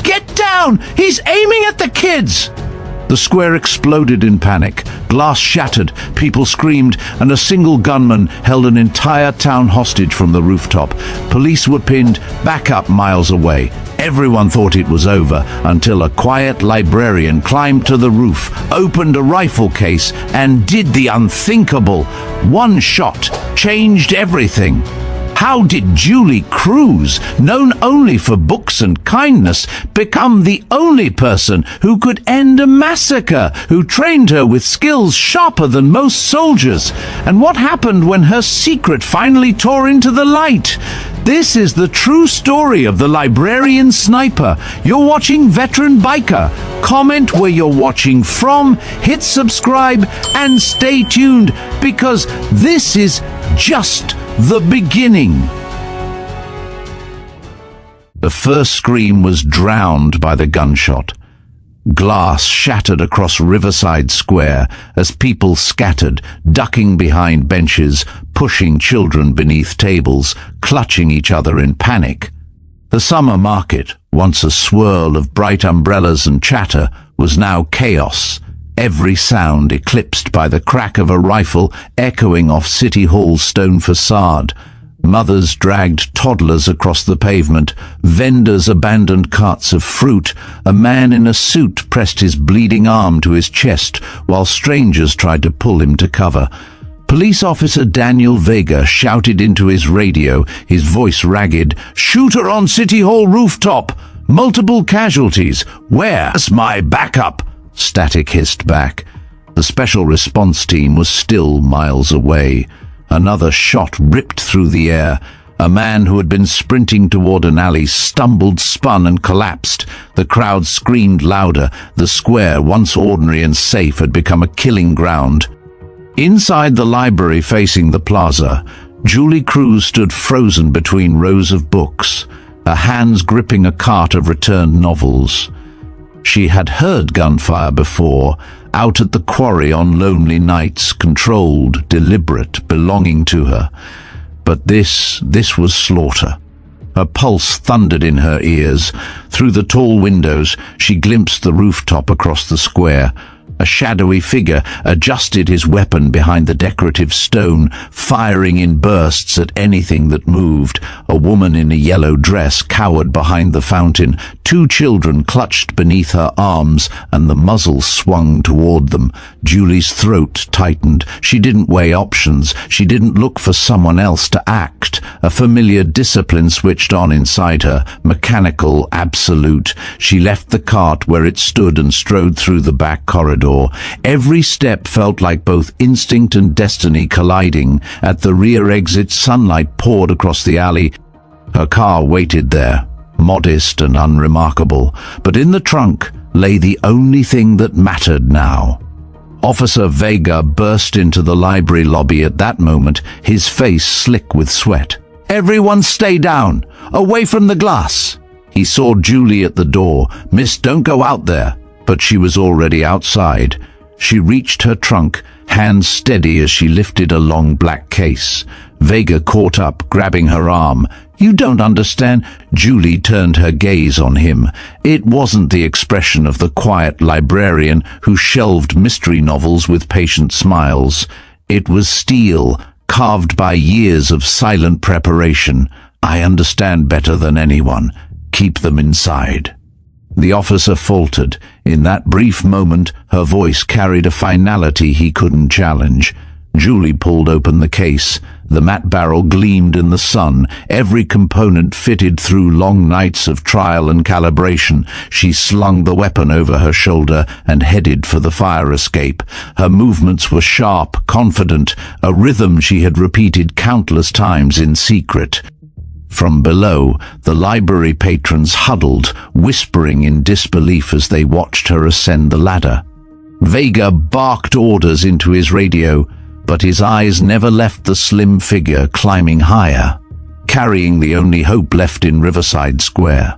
Get down! He's aiming at the kids! The square exploded in panic. Glass shattered, people screamed, and a single gunman held an entire town hostage from the rooftop. Police were pinned back up miles away. Everyone thought it was over until a quiet librarian climbed to the roof, opened a rifle case, and did the unthinkable. One shot changed everything. How did Julie Cruz, known only for books and kindness, become the only person who could end a massacre, who trained her with skills sharper than most soldiers? And what happened when her secret finally tore into the light? This is the true story of the librarian sniper. You're watching VeteranBiker. Comment where you're watching from, hit subscribe, and stay tuned, because this is just the beginning. The first scream was drowned by the gunshot. Glass shattered across Riverside Square as people scattered, ducking behind benches, pushing children beneath tables, clutching each other in panic. The summer market, once a swirl of bright umbrellas and chatter, was now chaos. Every sound eclipsed by the crack of a rifle echoing off City Hall's stone facade. Mothers dragged toddlers across the pavement. Vendors abandoned carts of fruit. A man in a suit pressed his bleeding arm to his chest while strangers tried to pull him to cover. Police officer Daniel Vega shouted into his radio, his voice ragged, "Shooter on City Hall rooftop! Multiple casualties! Where's my backup?" Static hissed back. The special response team was still miles away. Another shot ripped through the air. A man who had been sprinting toward an alley stumbled, spun, and collapsed. The crowd screamed louder. The square, once ordinary and safe, had become a killing ground. Inside the library facing the plaza, Julie Cruz stood frozen between rows of books, her hands gripping a cart of returned novels. She had heard gunfire before, out at the quarry on lonely nights, controlled, deliberate, belonging to her. But this was slaughter. Her pulse thundered in her ears. Through the tall windows, she glimpsed the rooftop across the square. A shadowy figure adjusted his weapon behind the decorative stone, firing in bursts at anything that moved. A woman in a yellow dress cowered behind the fountain. Two children clutched beneath her arms, and the muzzle swung toward them. Julie's throat tightened. She didn't weigh options. She didn't look for someone else to act. A familiar discipline switched on inside her, mechanical, absolute. She left the cart where it stood and strode through the back corridor. Every step felt like both instinct and destiny colliding. At the rear exit, sunlight poured across the alley. Her car waited there, modest and unremarkable, but in the trunk lay the only thing that mattered now. Officer Vega burst into the library lobby at that moment, his face slick with sweat. "Everyone stay down! Away from the glass!" He saw Julie at the door. "Miss, don't go out there." But she was already outside. She reached her trunk, hands steady as she lifted a long black case. Vega caught up, grabbing her arm. "You don't understand." Julie turned her gaze on him. It wasn't the expression of the quiet librarian who shelved mystery novels with patient smiles. It was steel, carved by years of silent preparation. "I understand better than anyone. Keep them inside." The officer faltered. In that brief moment, her voice carried a finality he couldn't challenge. Julie pulled open the case. The matte barrel gleamed in the sun, every component fitted through long nights of trial and calibration. She slung the weapon over her shoulder and headed for the fire escape. Her movements were sharp, confident, a rhythm she had repeated countless times in secret. From below, the library patrons huddled, whispering in disbelief as they watched her ascend the ladder. Vega barked orders into his radio, but his eyes never left the slim figure climbing higher, carrying the only hope left in Riverside Square.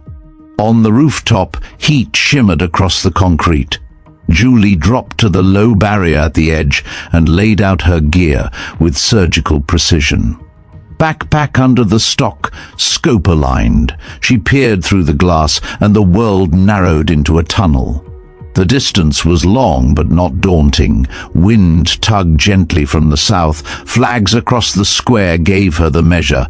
On the rooftop, heat shimmered across the concrete. Julie dropped to the low barrier at the edge and laid out her gear with surgical precision. backpack under the stock, scope aligned. She peered through the glass, and the world narrowed into a tunnel. The distance was long but not daunting. Wind tugged gently from the south. Flags across the square gave her the measure.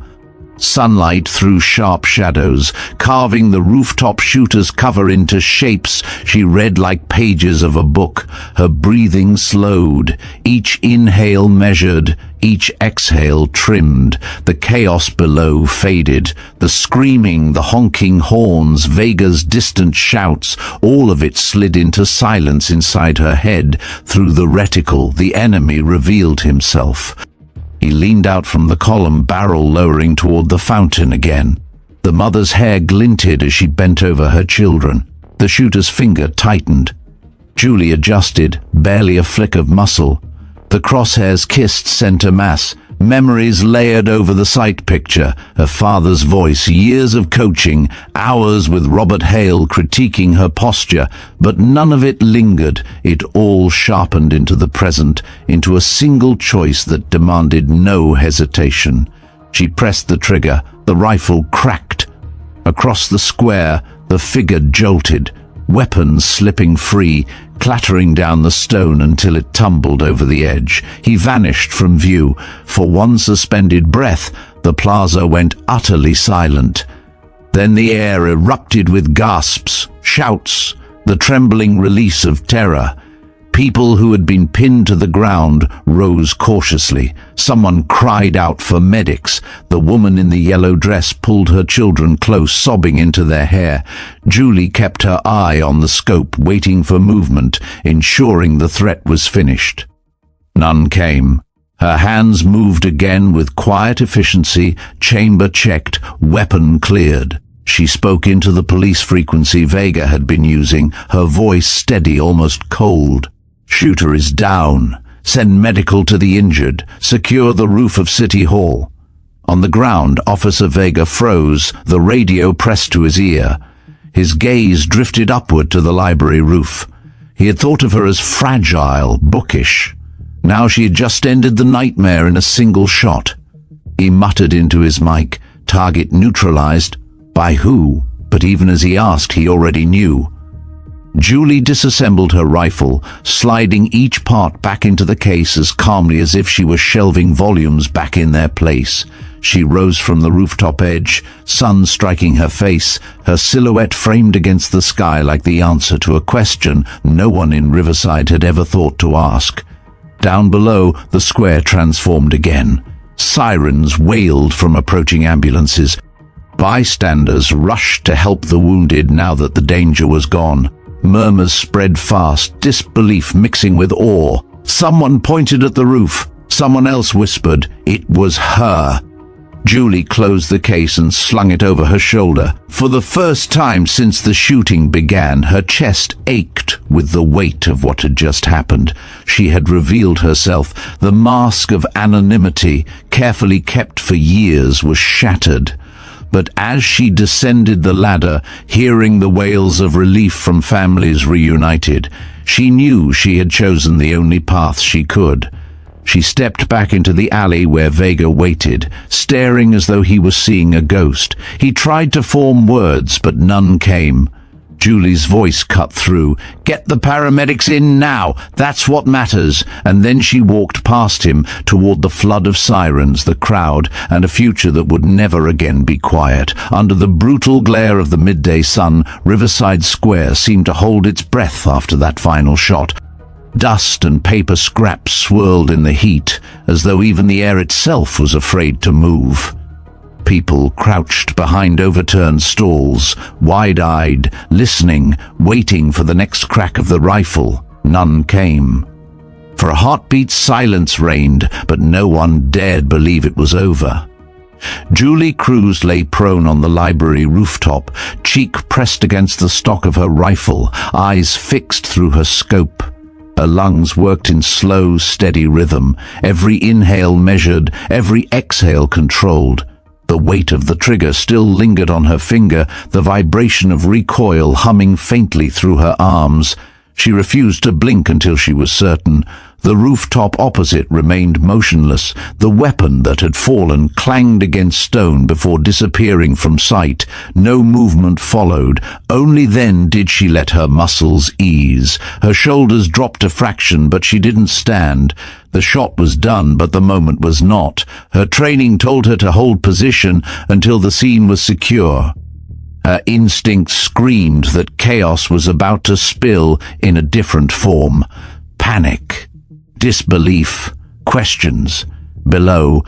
Sunlight threw sharp shadows, carving the rooftop shooter's cover into shapes she read like pages of a book. Her breathing slowed, each inhale measured, each exhale trimmed. The chaos below faded. The screaming, the honking horns, Vega's distant shouts, all of it slid into silence inside her head. Through the reticle, the enemy revealed himself. He leaned out from the column, barrel lowering toward the fountain again. The mother's hair glinted as she bent over her children. The shooter's finger tightened. Julie adjusted, barely a flick of muscle. The crosshairs kissed center mass. Memories layered over the sight picture. Her father's voice, years of coaching, hours with Robert Hale critiquing her posture, but none of it lingered. It all sharpened into the present, into a single choice that demanded no hesitation. She pressed the trigger. The rifle cracked. Across the square, the figure jolted, weapons slipping free, clattering down the stone until it tumbled over the edge. He vanished from view. For one suspended breath, the plaza went utterly silent. Then the air erupted with gasps, shouts, the trembling release of terror. People who had been pinned to the ground rose cautiously. Someone cried out for medics. The woman in the yellow dress pulled her children close, sobbing into their hair. Julie kept her eye on the scope, waiting for movement, ensuring the threat was finished. None came. Her hands moved again with quiet efficiency, chamber checked, weapon cleared. She spoke into the police frequency Vega had been using, her voice steady, almost cold. "Shooter is down. Send medical to the injured. Secure the roof of City Hall." On the ground, Officer Vega froze, the radio pressed to his ear. His gaze drifted upward to the library roof. He had thought of her as fragile, bookish. Now she had just ended the nightmare in a single shot. He muttered into his mic, "Target neutralized." By who? But even as he asked, he already knew. Julie disassembled her rifle, sliding each part back into the case as calmly as if she were shelving volumes back in their place. She rose from the rooftop edge, sun striking her face, her silhouette framed against the sky like the answer to a question no one in Riverside had ever thought to ask. Down below, the square transformed again. Sirens wailed from approaching ambulances. Bystanders rushed to help the wounded now that the danger was gone. Murmurs spread fast, disbelief mixing with awe. Someone pointed at the roof. Someone else whispered, "It was her." Julie closed the case and slung it over her shoulder. For the first time since the shooting began, her chest ached with the weight of what had just happened. She had revealed herself. The mask of anonymity, carefully kept for years, was shattered. But as she descended the ladder, hearing the wails of relief from families reunited, she knew she had chosen the only path she could. She stepped back into the alley where Vega waited, staring as though he was seeing a ghost. He tried to form words, but none came. Julie's voice cut through. "Get the paramedics in now. That's what matters." And then she walked past him toward the flood of sirens, the crowd, and a future that would never again be quiet. Under the brutal glare of the midday sun, Riverside Square seemed to hold its breath after that final shot. Dust and paper scraps swirled in the heat, as though even the air itself was afraid to move. People crouched behind overturned stalls, wide-eyed, listening, waiting for the next crack of the rifle. None came. For a heartbeat, silence reigned, but no one dared believe it was over. Julie Cruz lay prone on the library rooftop, cheek pressed against the stock of her rifle, eyes fixed through her scope. Her lungs worked in slow, steady rhythm, every inhale measured, every exhale controlled. The weight of the trigger still lingered on her finger, the vibration of recoil humming faintly through her arms. She refused to blink until she was certain. The rooftop opposite remained motionless. The weapon that had fallen clanged against stone before disappearing from sight. No movement followed. Only then did she let her muscles ease. Her shoulders dropped a fraction, but she didn't stand. The shot was done, but the moment was not. Her training told her to hold position until the scene was secure. Her instinct screamed that chaos was about to spill in a different form. Panic, disbelief, questions. Below,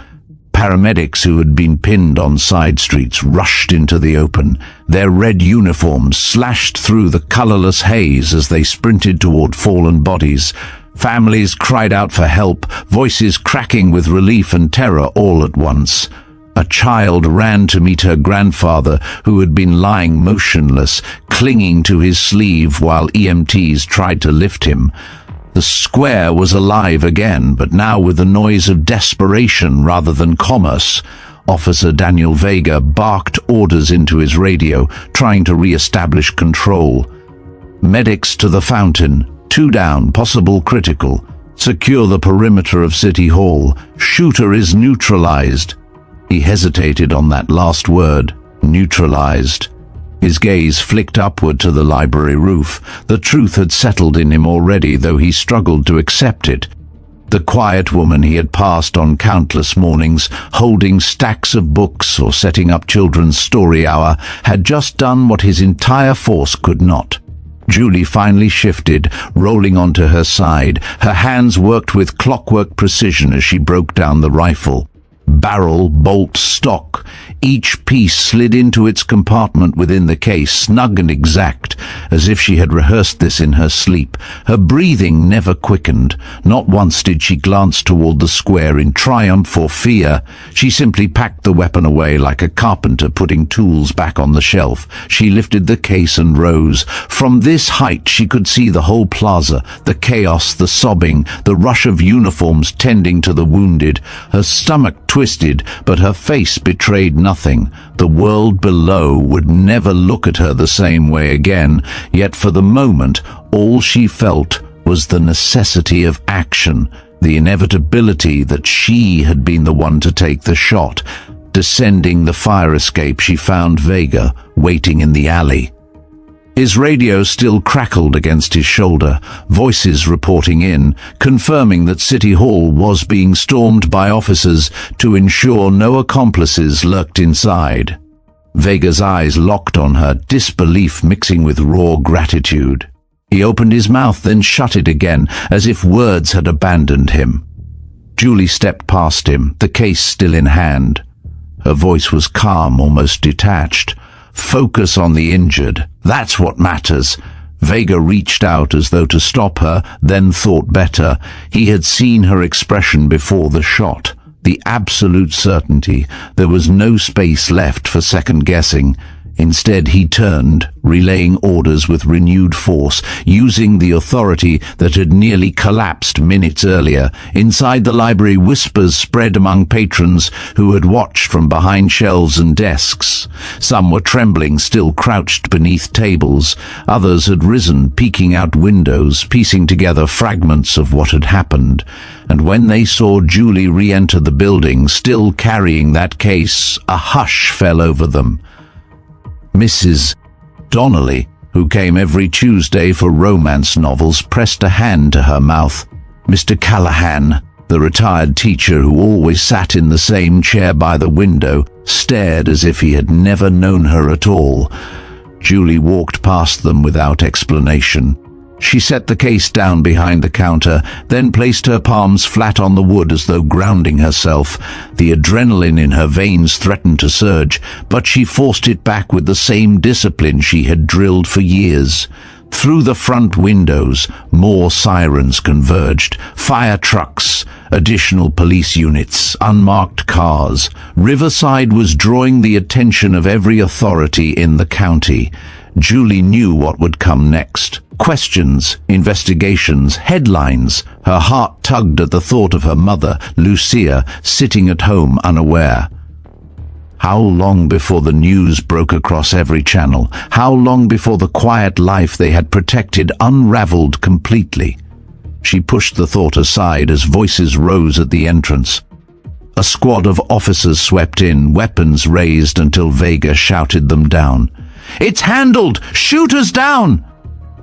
paramedics who had been pinned on side streets rushed into the open. Their red uniforms slashed through the colorless haze as they sprinted toward fallen bodies. Families cried out for help, voices cracking with relief and terror all at once. A child ran to meet her grandfather, who had been lying motionless, clinging to his sleeve while EMTs tried to lift him. The square was alive again, but now with the noise of desperation rather than commerce. Officer Daniel Vega barked orders into his radio, trying to re-establish control. Medics to the fountain. 2 down, possible critical. Secure the perimeter of City Hall. Shooter is neutralized. He hesitated on that last word, neutralized. His gaze flicked upward to the library roof. The truth had settled in him already, though he struggled to accept it. The quiet woman he had passed on countless mornings, holding stacks of books or setting up children's story hour, had just done what his entire force could not. Julie finally shifted, rolling onto her side. Her hands worked with clockwork precision as she broke down the rifle. Barrel, bolt, stock. Each piece slid into its compartment within the case, snug and exact, as if she had rehearsed this in her sleep. Her breathing never quickened. Not once did she glance toward the square in triumph or fear. She simply packed the weapon away like a carpenter putting tools back on the shelf. She lifted the case and rose. From this height she could see the whole plaza, the chaos, the sobbing, the rush of uniforms tending to the wounded. Her stomach twisted, but her face betrayed nothing. The world below would never look at her the same way again, yet for the moment all she felt was the necessity of action, the inevitability that she had been the one to take the shot. Descending the fire escape, she found Vega waiting in the alley. His radio still crackled against his shoulder, voices reporting in, confirming that City Hall was being stormed by officers to ensure no accomplices lurked inside. Vega's eyes locked on her, disbelief mixing with raw gratitude. He opened his mouth, then shut it again, as if words had abandoned him. Julie stepped past him, the case still in hand. Her voice was calm, almost detached. Focus on the injured. That's what matters. Vega reached out as though to stop her, then thought better. He had seen her expression before the shot. The absolute certainty. There was no space left for second guessing. Instead, he turned, relaying orders with renewed force, using the authority that had nearly collapsed minutes earlier. Inside the library, whispers spread among patrons who had watched from behind shelves and desks. Some were trembling, still crouched beneath tables. Others had risen, peeking out windows, piecing together fragments of what had happened. And when they saw Julie re-enter the building, still carrying that case, a hush fell over them. Mrs. Donnelly, who came every Tuesday for romance novels, pressed a hand to her mouth. Mr. Callahan, the retired teacher who always sat in the same chair by the window, stared as if he had never known her at all. Julie walked past them without explanation. She set the case down behind the counter, then placed her palms flat on the wood as though grounding herself. The adrenaline in her veins threatened to surge, but she forced it back with the same discipline she had drilled for years. Through the front windows, more sirens converged. Fire trucks, additional police units, unmarked cars. Riverside was drawing the attention of every authority in the county. Julie knew what would come next. Questions, investigations, headlines. Her heart tugged at the thought of her mother, Lucia, sitting at home unaware. How long before the news broke across every channel? How long before the quiet life they had protected unraveled completely? She pushed the thought aside as voices rose at the entrance. A squad of officers swept in, weapons raised until Vega shouted them down. "It's handled! Shoot us down!"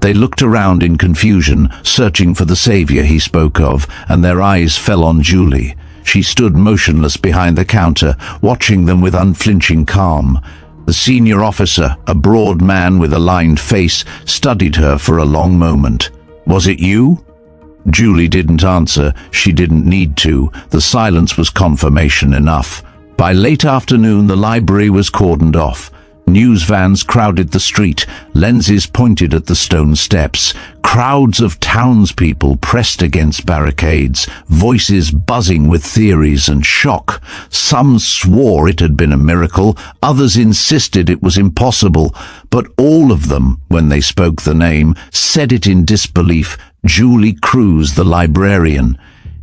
They looked around in confusion, searching for the savior he spoke of, and their eyes fell on Julie. She stood motionless behind the counter, watching them with unflinching calm. The senior officer, a broad man with a lined face, studied her for a long moment. "Was it you?" Julie didn't answer. She didn't need to. The silence was confirmation enough. By late afternoon, the library was cordoned off. News vans crowded the street, lenses pointed at the stone steps. Crowds of townspeople pressed against barricades, voices buzzing with theories and shock. Some swore it had been a miracle, others insisted it was impossible, but all of them, when they spoke the name, said it in disbelief: Julie Cruz, the librarian.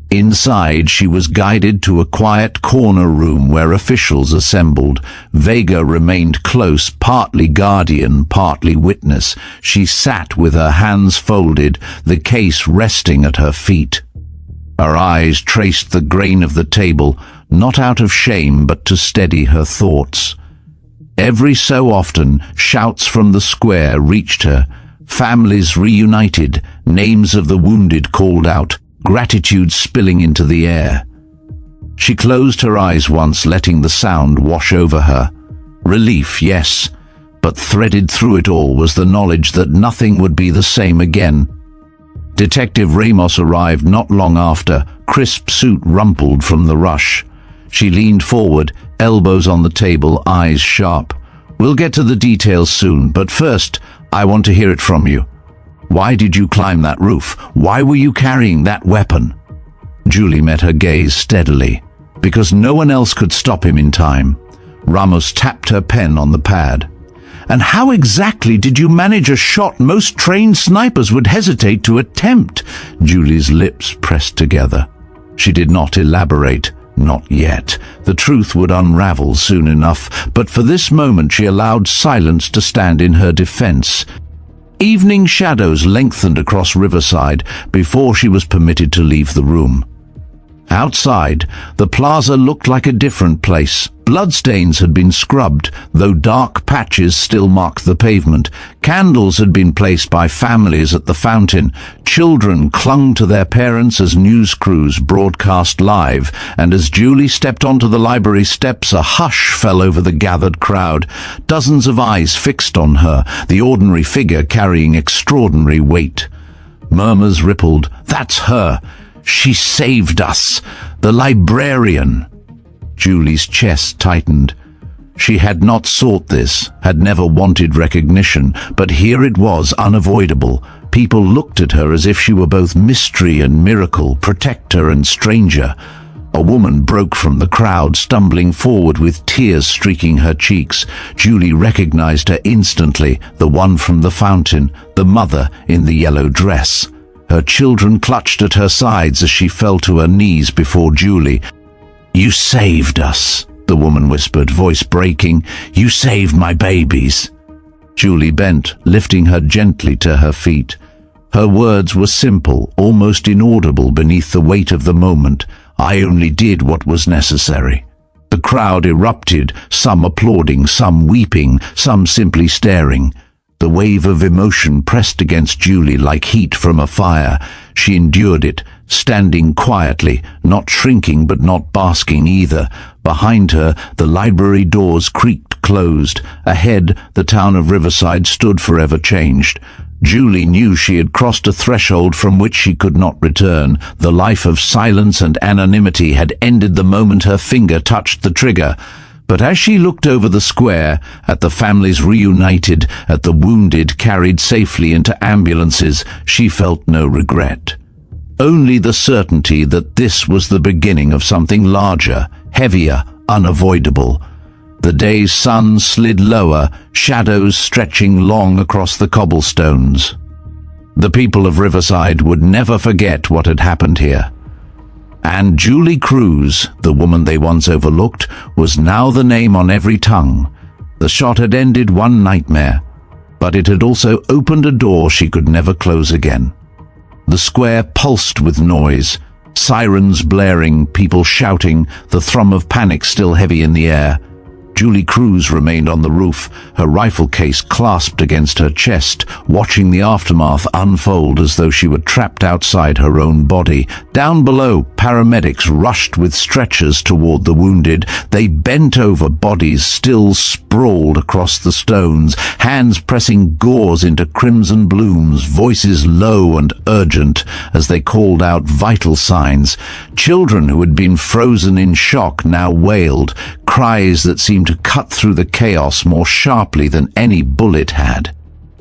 Inside, she was guided to a quiet corner room where officials assembled. Vega remained close, partly guardian, partly witness. She sat with her hands folded, the case resting at her feet. Her eyes traced the grain of the table, not out of shame but to steady her thoughts. Every so often, shouts from the square reached her. Families reunited, names of the wounded called out, gratitude spilling into the air. She closed her eyes once, letting the sound wash over her. Relief, yes, but threaded through it all was the knowledge that nothing would be the same again. Detective Ramos arrived not long after, crisp suit rumpled from the rush. She leaned forward, elbows on the table, eyes sharp. "We'll get to the details soon, but first, I want to hear it from you. Why did you climb that roof? Why were you carrying that weapon?" Julie met her gaze steadily. Because no one else could stop him in time. Ramos tapped her pen on the pad. "And how exactly did you manage a shot most trained snipers would hesitate to attempt?" Julie's lips pressed together. She did not elaborate. Not yet. The truth would unravel soon enough, but for this moment she allowed silence to stand in her defense. Evening shadows lengthened across Riverside before she was permitted to leave the room. Outside, the plaza looked like a different place. Bloodstains had been scrubbed, though dark patches still marked the pavement. Candles had been placed by families at the fountain. Children clung to their parents as news crews broadcast live, and as Julie stepped onto the library steps, a hush fell over the gathered crowd. Dozens of eyes fixed on her, the ordinary figure carrying extraordinary weight. Murmurs rippled. "That's her! She saved us! The librarian!" Julie's chest tightened. She had not sought this, had never wanted recognition, but here it was, unavoidable. People looked at her as if she were both mystery and miracle, protector and stranger. A woman broke from the crowd, stumbling forward with tears streaking her cheeks. Julie recognized her instantly, the one from the fountain, the mother in the yellow dress. Her children clutched at her sides as she fell to her knees before Julie. "You saved us," the woman whispered, voice breaking. "You saved my babies." Julie bent, lifting her gently to her feet. Her words were simple, almost inaudible beneath the weight of the moment. "I only did what was necessary." The crowd erupted, some applauding, some weeping, some simply staring. The wave of emotion pressed against Julie like heat from a fire. She endured it, standing quietly, not shrinking but not basking either. Behind her, the library doors creaked closed. Ahead, the town of Riverside stood forever changed. Julie knew she had crossed a threshold from which she could not return. The life of silence and anonymity had ended the moment her finger touched the trigger. But as she looked over the square, at the families reunited, at the wounded carried safely into ambulances, she felt no regret. Only the certainty that this was the beginning of something larger, heavier, unavoidable. The day's sun slid lower, shadows stretching long across the cobblestones. The people of Riverside would never forget what had happened here. And Julie Cruz, the woman they once overlooked, was now the name on every tongue. The shot had ended one nightmare, but it had also opened a door she could never close again. The square pulsed with noise. Sirens blaring, people shouting, the thrum of panic still heavy in the air. Julie Cruz remained on the roof, her rifle case clasped against her chest, watching the aftermath unfold as though she were trapped outside her own body. Down below, paramedics rushed with stretchers toward the wounded. They bent over bodies still sprawled across the stones, hands pressing gauze into crimson blooms, voices low and urgent as they called out vital signs. Children who had been frozen in shock now wailed, cries that seemed to cut through the chaos more sharply than any bullet had.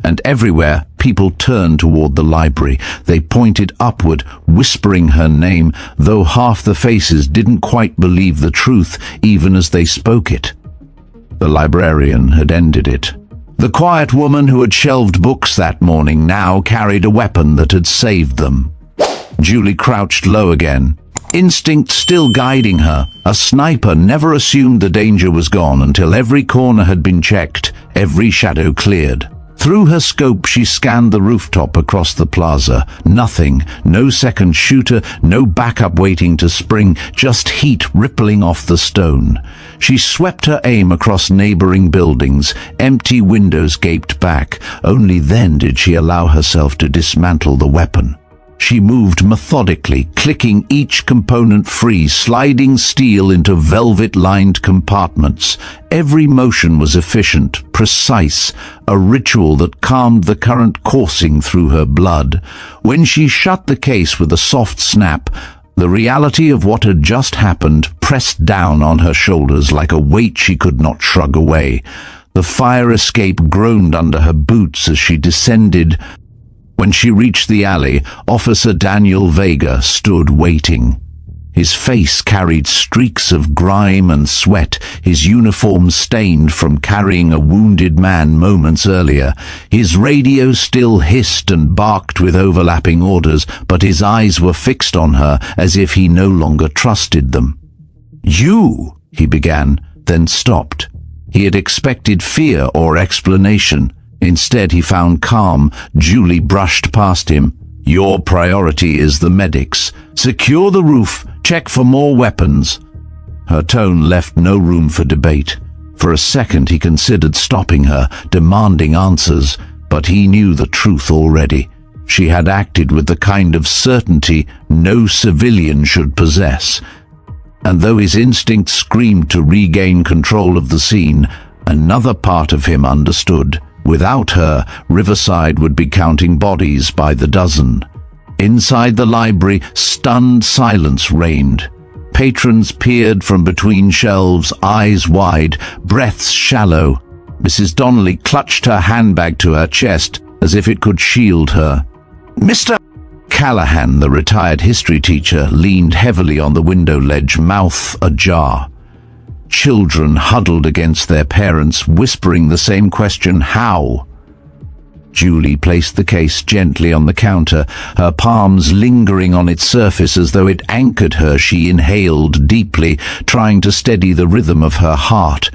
And everywhere, people turned toward the library. They pointed upward, whispering her name, though half the faces didn't quite believe the truth, even as they spoke it. The librarian had ended it. The quiet woman who had shelved books that morning now carried a weapon that had saved them. Julie crouched low again, instinct still guiding her. A sniper never assumed the danger was gone until every corner had been checked, every shadow cleared. Through her scope, she scanned the rooftop across the plaza. Nothing, no second shooter, no backup waiting to spring, just heat rippling off the stone. She swept her aim across neighboring buildings. Empty windows gaped back. Only then did she allow herself to dismantle the weapon. She moved methodically, clicking each component free, sliding steel into velvet-lined compartments. Every motion was efficient, precise, a ritual that calmed the current coursing through her blood. When she shut the case with a soft snap, the reality of what had just happened pressed down on her shoulders like a weight she could not shrug away. The fire escape groaned under her boots as she descended. When she reached the alley, Officer Daniel Vega stood waiting. His face carried streaks of grime and sweat, his uniform stained from carrying a wounded man moments earlier. His radio still hissed and barked with overlapping orders, but his eyes were fixed on her as if he no longer trusted them. "You," he began, then stopped. He had expected fear or explanation. Instead, he found calm. Julie brushed past him. "Your priority is the medics. Secure the roof. Check for more weapons." Her tone left no room for debate. For a second, he considered stopping her, demanding answers, but he knew the truth already. She had acted with the kind of certainty no civilian should possess. And though his instinct screamed to regain control of the scene, another part of him understood. Without her, Riverside would be counting bodies by the dozen. Inside the library, stunned silence reigned. Patrons peered from between shelves, eyes wide, breaths shallow. Mrs. Donnelly clutched her handbag to her chest as if it could shield her. "Mr. Callahan," the retired history teacher, leaned heavily on the window ledge, mouth ajar. Children huddled against their parents, whispering the same question, "How?" Julie placed the case gently on the counter, her palms lingering on its surface as though it anchored her. She inhaled deeply, trying to steady the rhythm of her heart.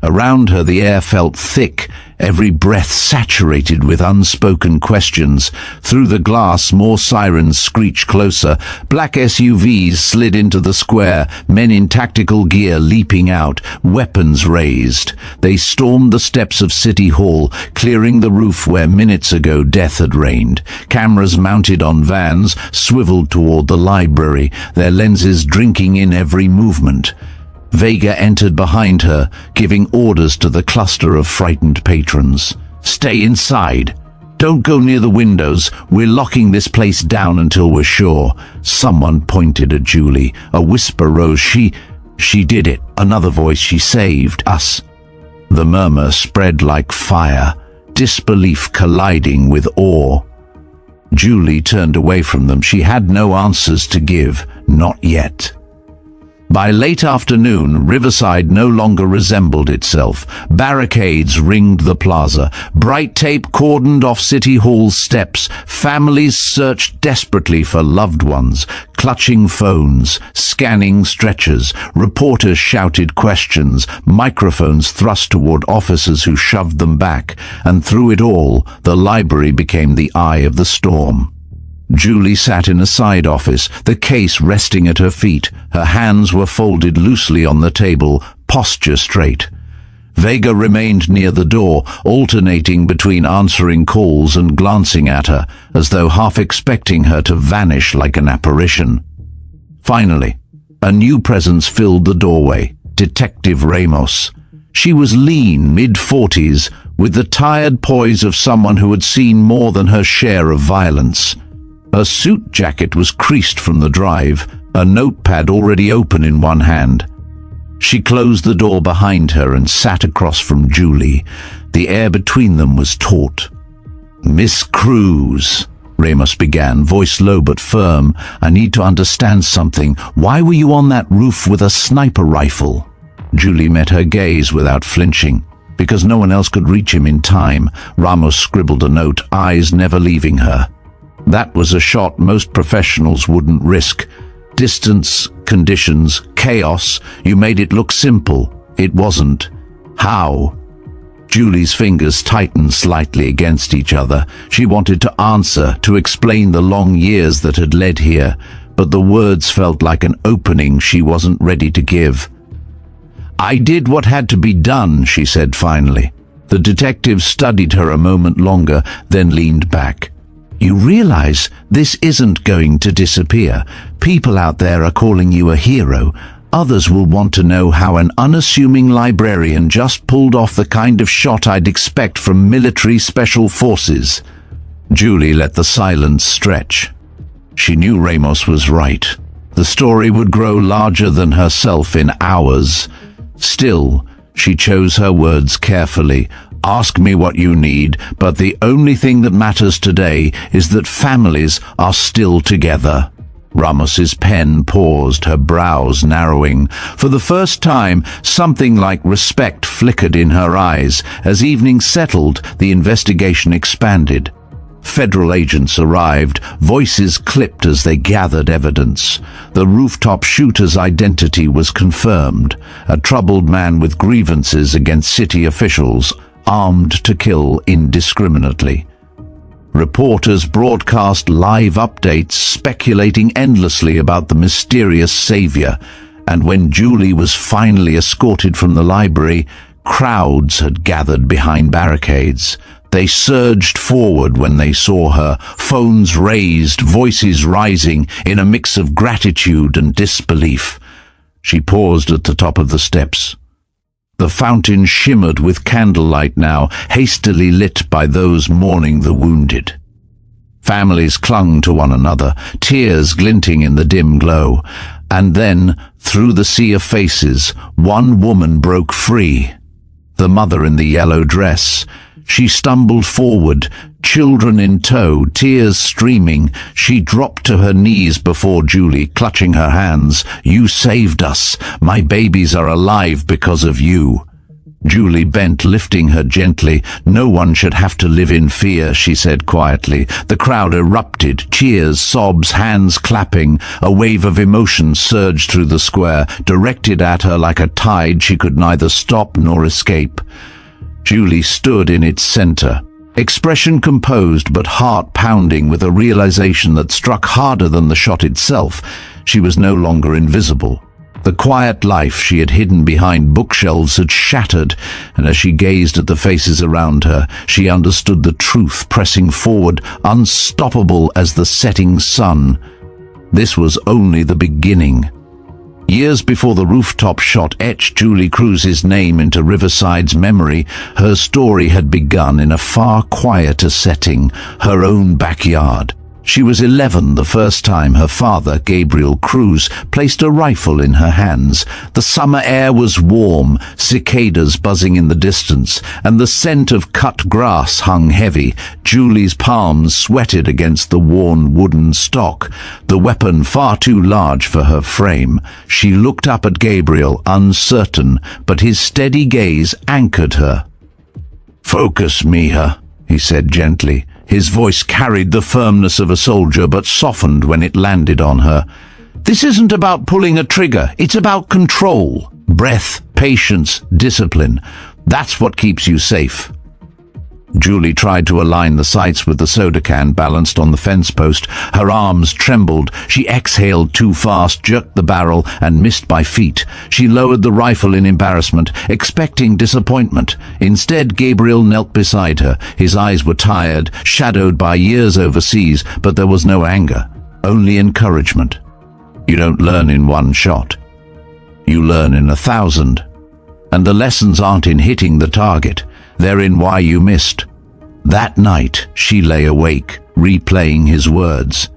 Around her, the air felt thick, every breath saturated with unspoken questions. Through the glass, more sirens screeched closer. Black SUVs slid into the square, men in tactical gear leaping out, weapons raised. They stormed the steps of City Hall, clearing the roof where minutes ago death had reigned. Cameras mounted on vans swiveled toward the library, their lenses drinking in every movement. Vega entered behind her, giving orders to the cluster of frightened patrons. "Stay inside. Don't go near the windows. We're locking this place down until we're sure." Someone pointed at Julie. A whisper rose. She did it. Another voice, "She saved us." The murmur spread like fire, disbelief colliding with awe. Julie turned away from them. She had no answers to give, not yet. By late afternoon, Riverside no longer resembled itself. Barricades ringed the plaza. Bright tape cordoned off City Hall's steps. Families searched desperately for loved ones, clutching phones, scanning stretchers. Reporters shouted questions, microphones thrust toward officers who shoved them back. And through it all, the library became the eye of the storm. Julie sat in a side office, the case resting at her feet. Her hands were folded loosely on the table, posture straight. Vega remained near the door, alternating between answering calls and glancing at her, as though half expecting her to vanish like an apparition. Finally, a new presence filled the doorway, Detective Ramos. She was lean, mid-40s, with the tired poise of someone who had seen more than her share of violence. Her suit jacket was creased from the drive, a notepad already open in one hand. She closed the door behind her and sat across from Julie. The air between them was taut. "Miss Cruz," Ramos began, voice low but firm, "I need to understand something. Why were you on that roof with a sniper rifle?" Julie met her gaze without flinching. Because no one else could reach him in time, Ramos scribbled a note, eyes never leaving her. That was a shot most professionals wouldn't risk. Distance, conditions, chaos. You made it look simple. It wasn't. How? Julie's fingers tightened slightly against each other. She wanted to answer, to explain the long years that had led here, but the words felt like an opening she wasn't ready to give. "I did what had to be done," she said finally. The detective studied her a moment longer, then leaned back. "You realize this isn't going to disappear. People out there are calling you a hero. Others will want to know how an unassuming librarian just pulled off the kind of shot I'd expect from military special forces." Julie let the silence stretch. She knew Ramos was right. The story would grow larger than herself in hours. Still, she chose her words carefully. "Ask me what you need, but the only thing that matters today is that families are still together." Ramos's pen paused, her brows narrowing. For the first time, something like respect flickered in her eyes. As evening settled, the investigation expanded. Federal agents arrived, voices clipped as they gathered evidence. The Rooftop shooter's identity was confirmed, a troubled man with grievances against city officials, armed to kill indiscriminately. Reporters broadcast live updates, speculating endlessly about the mysterious savior, and when Julie was finally escorted from the library, crowds had gathered behind barricades. They surged forward when they saw her, phones raised, voices rising in a mix of gratitude and disbelief. She paused at the top of the steps. The fountain shimmered with candlelight now, hastily lit by those mourning the wounded. Families clung to one another, tears glinting in the dim glow. And then, through the sea of faces, one woman broke free. The mother in the yellow dress. She stumbled forward, children in tow, tears streaming. She dropped to her knees before Julie, clutching her hands. "You saved us. My babies are alive because of you." Julie bent, lifting her gently. "No one should have to live in fear," she said quietly. The crowd erupted, cheers, sobs, hands clapping. A wave of emotion surged through the square, directed at her like a tide she could neither stop nor escape. Julie stood in its center, expression composed but heart pounding with a realization that struck harder than the shot itself. She was no longer invisible. The quiet life she had hidden behind bookshelves had shattered, and as she gazed at the faces around her, she understood the truth pressing forward, unstoppable as the setting sun. This was only the beginning. Years before the Rooftop shot etched Julie Cruz's name into Riverside's memory, her story had begun in a far quieter setting, her own backyard. She was 11 the first time her father, Gabriel Cruz, placed a rifle in her hands. The summer air was warm, cicadas buzzing in the distance, and the scent of cut grass hung heavy. Julie's palms sweated against the worn wooden stock, the weapon far too large for her frame. She looked up at Gabriel, uncertain, but his steady gaze anchored her. "Focus, Mija," he said gently. His voice carried the firmness of a soldier but softened when it landed on her. "This isn't about pulling a trigger, it's about control. Breath, patience, discipline. That's what keeps you safe." Julie tried to align the sights with the soda can balanced on the fence post. Her arms trembled. She exhaled too fast, jerked the barrel, and missed by feet. She lowered the rifle in embarrassment, expecting disappointment. Instead, Gabriel knelt beside her. His eyes were tired, shadowed by years overseas, but there was no anger, only encouragement. You don't learn in one shot. You learn in 1,000. And the lessons aren't in hitting the target. They're in why you missed. That night, she lay awake, replaying his words.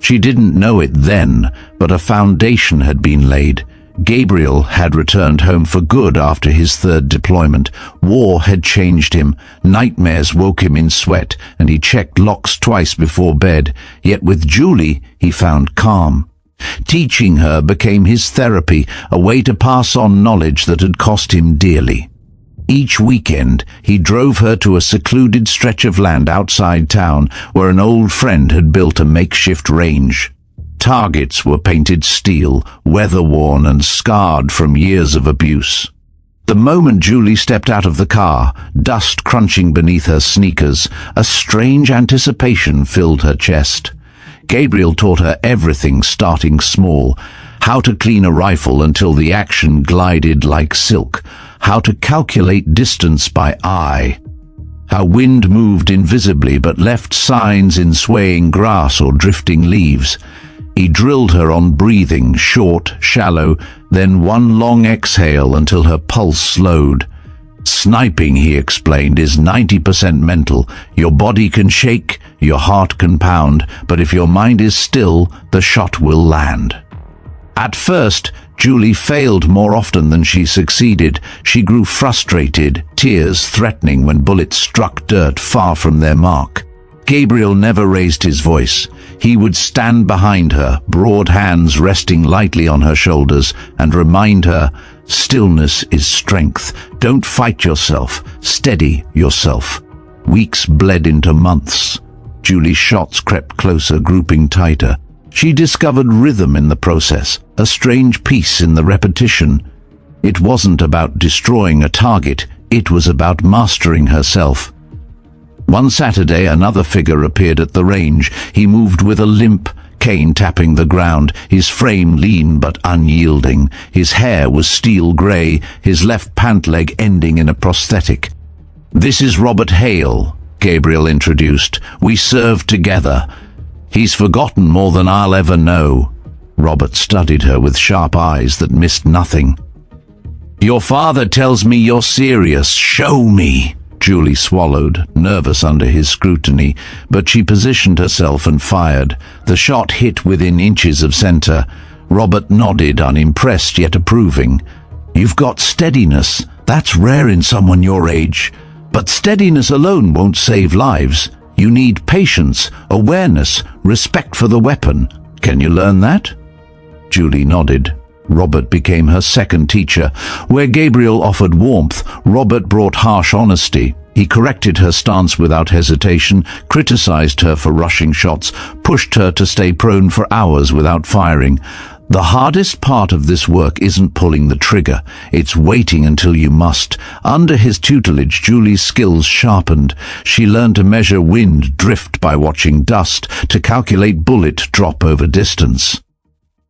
She didn't know it then, but a foundation had been laid. Gabriel had returned home for good after his 3rd deployment. War had changed him. Nightmares woke him in sweat, and he checked locks twice before bed. Yet with Julie, he found calm. Teaching her became his therapy, a way to pass on knowledge that had cost him dearly. Each weekend, he drove her to a secluded stretch of land outside town where an old friend had built a makeshift range. Targets were painted steel, weather-worn and scarred from years of abuse. The moment Julie stepped out of the car, dust crunching beneath her sneakers, a strange anticipation filled her chest. Gabriel taught her everything, starting small: how to clean a rifle until the action glided like silk, how to calculate distance by eye, how wind moved invisibly but left signs in swaying grass or drifting leaves. He drilled her on breathing, short, shallow, then one long exhale until her pulse slowed. Sniping, he explained, is 90% mental. Your body can shake, your heart can pound, but if your mind is still, the shot will land. At first, Julie failed more often than she succeeded. She grew frustrated, tears threatening when bullets struck dirt far from their mark. Gabriel never raised his voice. He would stand behind her, broad hands resting lightly on her shoulders, and remind her, stillness is strength. Don't fight yourself. Steady yourself. Weeks bled into months. Julie's shots crept closer, grouping tighter. She discovered rhythm in the process, a strange peace in the repetition. It wasn't about destroying a target, it was about mastering herself. One Saturday, another figure appeared at the range. He moved with a limp, cane tapping the ground, his frame lean but unyielding. His hair was steel grey, his left pant leg ending in a prosthetic. "This is Robert Hale," Gabriel introduced. "We served together. He's forgotten more than I'll ever know." Robert studied her with sharp eyes that missed nothing. "Your father tells me you're serious. Show me." Julie swallowed, nervous under his scrutiny, but she positioned herself and fired. The shot hit within inches of center. Robert nodded, unimpressed yet approving. "You've got steadiness. That's rare in someone your age. But steadiness alone won't save lives. You need patience, awareness, respect for the weapon. Can you learn that?" Julie nodded. Robert became her second teacher. Where Gabriel offered warmth, Robert brought harsh honesty. He corrected her stance without hesitation, criticized her for rushing shots, pushed her to stay prone for hours without firing. The hardest part of this work isn't pulling the trigger, it's waiting until you must. Under his tutelage, Julie's skills sharpened. She learned to measure wind drift by watching dust, to calculate bullet drop over distance,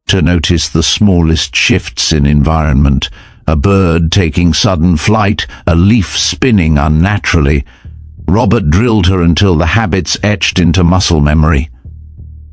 to notice the smallest shifts in environment, a bird taking sudden flight, a leaf spinning unnaturally. Robert drilled her until the habits etched into muscle memory.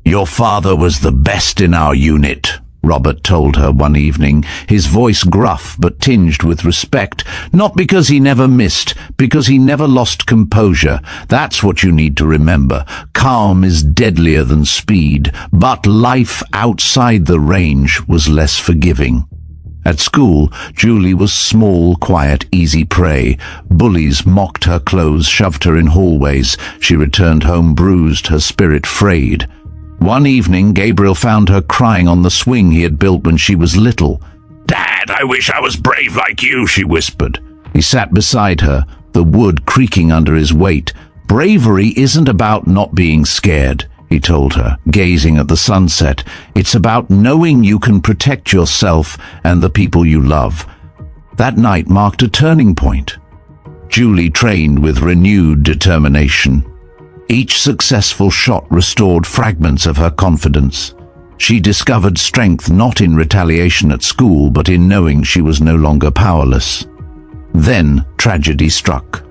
"Your father was the best in our unit," Robert told her one evening, his voice gruff but tinged with respect, not because he never missed, because he never lost composure. That's what you need to remember. Calm is deadlier than speed, but life outside the range was less forgiving. At school, Julie was small, quiet, easy prey. Bullies mocked her clothes, shoved her in hallways. She returned home bruised, her spirit frayed. One evening, Gabriel found her crying on the swing he had built when she was little. "Dad, I wish I was brave like you," she whispered. He sat beside her, the wood creaking under his weight. "Bravery isn't about not being scared," he told her, gazing at the sunset. "It's about knowing you can protect yourself and the people you love." That night marked a turning point. Julie trained with renewed determination. Each successful shot restored fragments of her confidence. She discovered strength not in retaliation at school, but in knowing she was no longer powerless. Then tragedy struck.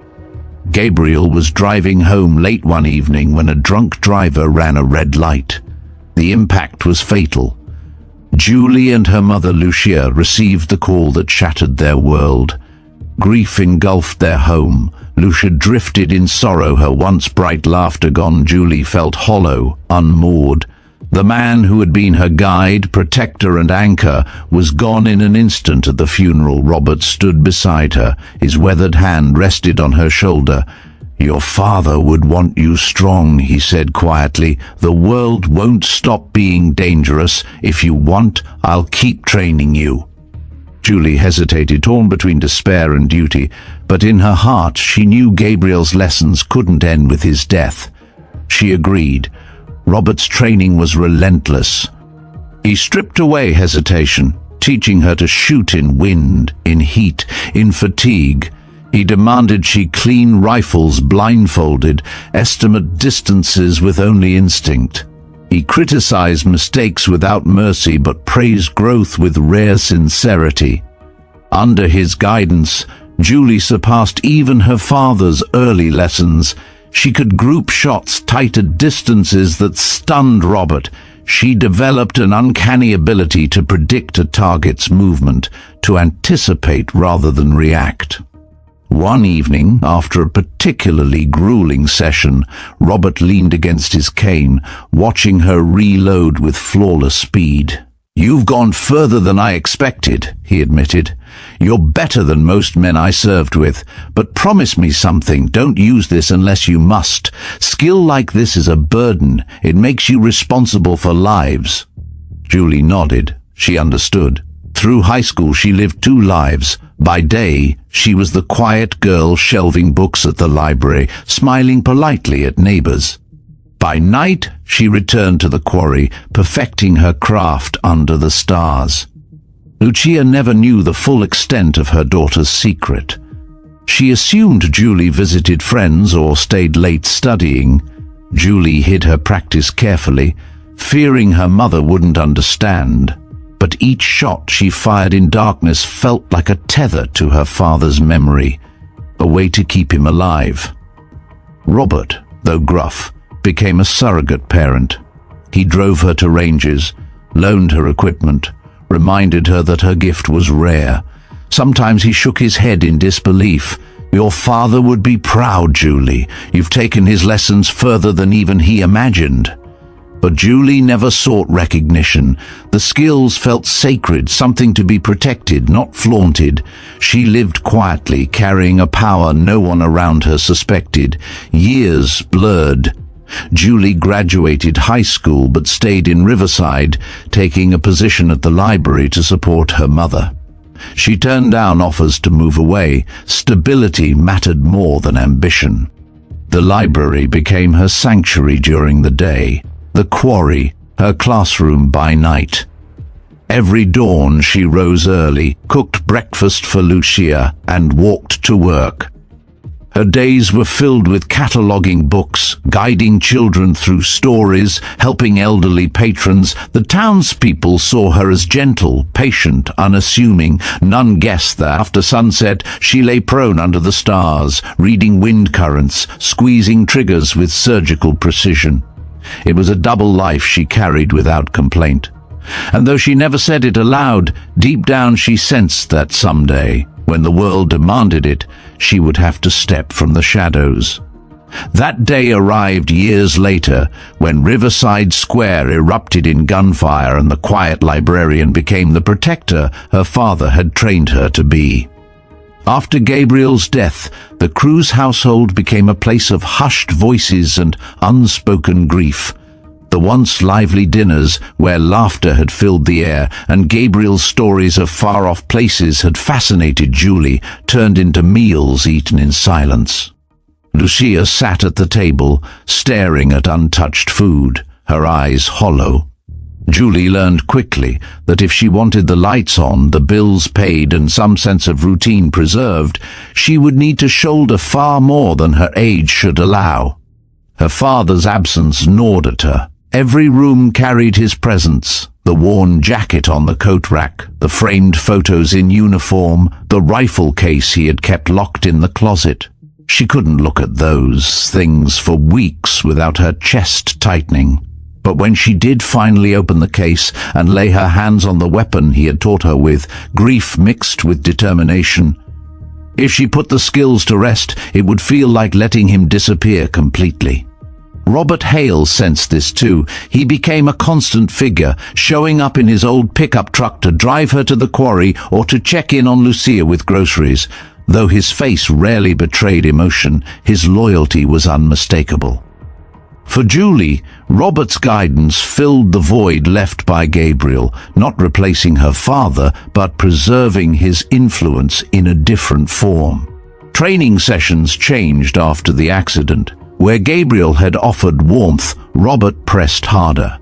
Gabriel was driving home late one evening when a drunk driver ran a red light. The impact was fatal. Julie and her mother Lucia received the call that shattered their world. Grief engulfed their home. Lucia drifted in sorrow, her once bright laughter gone. Julie felt hollow, unmoored. The man who had been her guide, protector and anchor was gone in an instant at the funeral. Robert stood beside her. His weathered hand rested on her shoulder. "Your father would want you strong," he said quietly. "The world won't stop being dangerous. If you want, I'll keep training you." Julie hesitated, torn between despair and duty, but in her heart she knew Gabriel's lessons couldn't end with his death. She agreed. Robert's training was relentless. He stripped away hesitation, teaching her to shoot in wind, in heat, in fatigue. He demanded she clean rifles blindfolded, estimate distances with only instinct. He criticized mistakes without mercy, but praised growth with rare sincerity. Under his guidance, Julie surpassed even her father's early lessons. She could group shots tight at distances that stunned Robert. She developed an uncanny ability to predict a target's movement, to anticipate rather than react. One evening, after a particularly grueling session, Robert leaned against his cane, watching her reload with flawless speed. "You've gone further than I expected," he admitted. "You're better than most men I served with. But promise me something. Don't use this unless you must. Skill like this is a burden. It makes you responsible for lives." Julie nodded. She understood. Through high school she lived two lives. By day, she was the quiet girl shelving books at the library, smiling politely at neighbors. By night, she returned to the quarry, perfecting her craft under the stars. Lucia never knew the full extent of her daughter's secret. She assumed Julie visited friends or stayed late studying. Julie hid her practice carefully, fearing her mother wouldn't understand. But each shot she fired in darkness felt like a tether to her father's memory, a way to keep him alive. Robert, though gruff, became a surrogate parent. He drove her to ranges, loaned her equipment, reminded her that her gift was rare. Sometimes he shook his head in disbelief. "Your father would be proud, Julie. You've taken his lessons further than even he imagined." But Julie never sought recognition. The skills felt sacred, something to be protected, not flaunted. She lived quietly, carrying a power no one around her suspected. Years blurred. Julie graduated high school but stayed in Riverside, taking a position at the library to support her mother. She turned down offers to move away. Stability mattered more than ambition. The library became her sanctuary during the day, the quarry, her classroom by night. Every dawn she rose early, cooked breakfast for Lucia, and walked to work. Her days were filled with cataloging books, guiding children through stories, helping elderly patrons. The townspeople saw her as gentle, patient, unassuming. None guessed that after sunset she lay prone under the stars, reading wind currents, squeezing triggers with surgical precision. It was a double life she carried without complaint. And though she never said it aloud, deep down she sensed that someday, when the world demanded it, she would have to step from the shadows. That day arrived years later, when Riverside Square erupted in gunfire and the quiet librarian became the protector her father had trained her to be. After Gabriel's death, the Cruz household became a place of hushed voices and unspoken grief. The once lively dinners, where laughter had filled the air and Gabriel's stories of far-off places had fascinated Julie, turned into meals eaten in silence. Lucia sat at the table, staring at untouched food, her eyes hollow. Julie learned quickly that if she wanted the lights on, the bills paid, and some sense of routine preserved, she would need to shoulder far more than her age should allow. Her father's absence gnawed at her. Every room carried his presence: the worn jacket on the coat rack, the framed photos in uniform, the rifle case he had kept locked in the closet. She couldn't look at those things for weeks without her chest tightening. But when she did finally open the case and lay her hands on the weapon he had taught her with, grief mixed with determination. If she put the skills to rest, it would feel like letting him disappear completely. Robert Hale sensed this too. He became a constant figure, showing up in his old pickup truck to drive her to the quarry or to check in on Lucia with groceries. Though his face rarely betrayed emotion, his loyalty was unmistakable. For Julie, Robert's guidance filled the void left by Gabriel, not replacing her father, but preserving his influence in a different form. Training sessions changed after the accident. Where Gabriel had offered warmth, Robert pressed harder.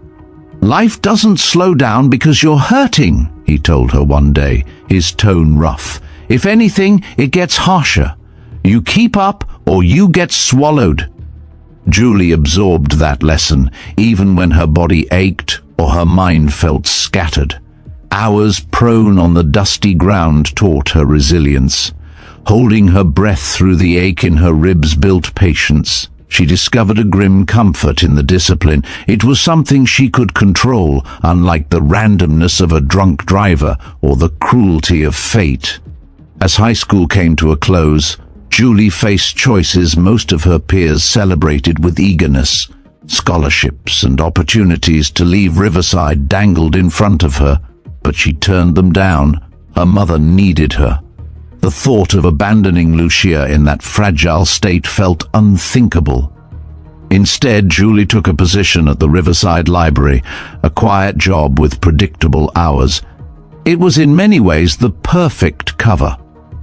"Life doesn't slow down because you're hurting," he told her one day, his tone rough. "If anything, it gets harsher. You keep up or you get swallowed." Julie absorbed that lesson, even when her body ached or her mind felt scattered. Hours prone on the dusty ground taught her resilience. Holding her breath through the ache in her ribs built patience. She discovered a grim comfort in the discipline. It was something she could control, unlike the randomness of a drunk driver or the cruelty of fate. As high school came to a close, Julie faced choices most of her peers celebrated with eagerness. Scholarships and opportunities to leave Riverside dangled in front of her, but she turned them down. Her mother needed her. The thought of abandoning Lucia in that fragile state felt unthinkable. Instead, Julie took a position at the Riverside Library, a quiet job with predictable hours. It was in many ways the perfect cover.